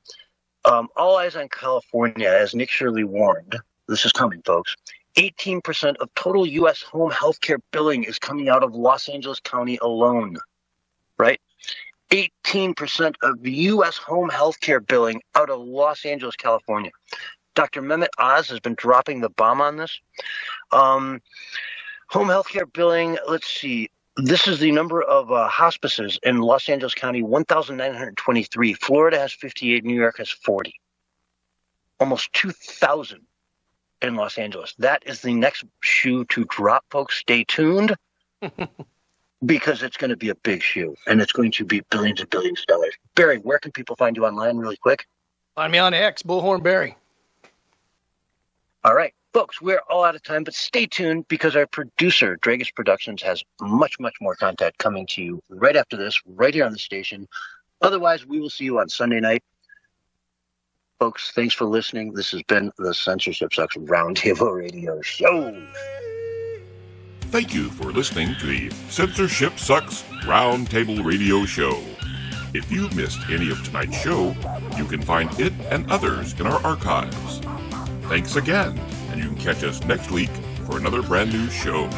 [SPEAKER 3] All Eyes on California, as Nick Shirley warned, this is coming, folks. 18% of total U.S. home health care billing is coming out of Los Angeles County alone, right? 18% of U.S. home health care billing out of Los Angeles, California. Dr. Mehmet Oz has been dropping the bomb on this. Home health care billing, let's see. This is the number of hospices in Los Angeles County, 1,923. Florida has 58. New York has 40. Almost 2,000 in Los Angeles. That is the next shoe to drop, folks. Stay tuned because it's going to be a big shoe, and it's going to be billions and billions of dollars. Barry, where can people find you online really quick?
[SPEAKER 6] Find me on X, Bullhorn Barry.
[SPEAKER 3] All right. Folks, we're all out of time, but stay tuned because our producer, Dragus Productions, has much, much more content coming to you right after this, right here on the station. Otherwise, we will see you on Sunday night. Folks, thanks for listening. This has been the Censorship Sucks Roundtable Radio Show.
[SPEAKER 2] Thank you for listening to the Censorship Sucks Roundtable Radio Show. If you missed any of tonight's show, you can find it and others in our archives. Thanks again, and you can catch us next week for another brand new show.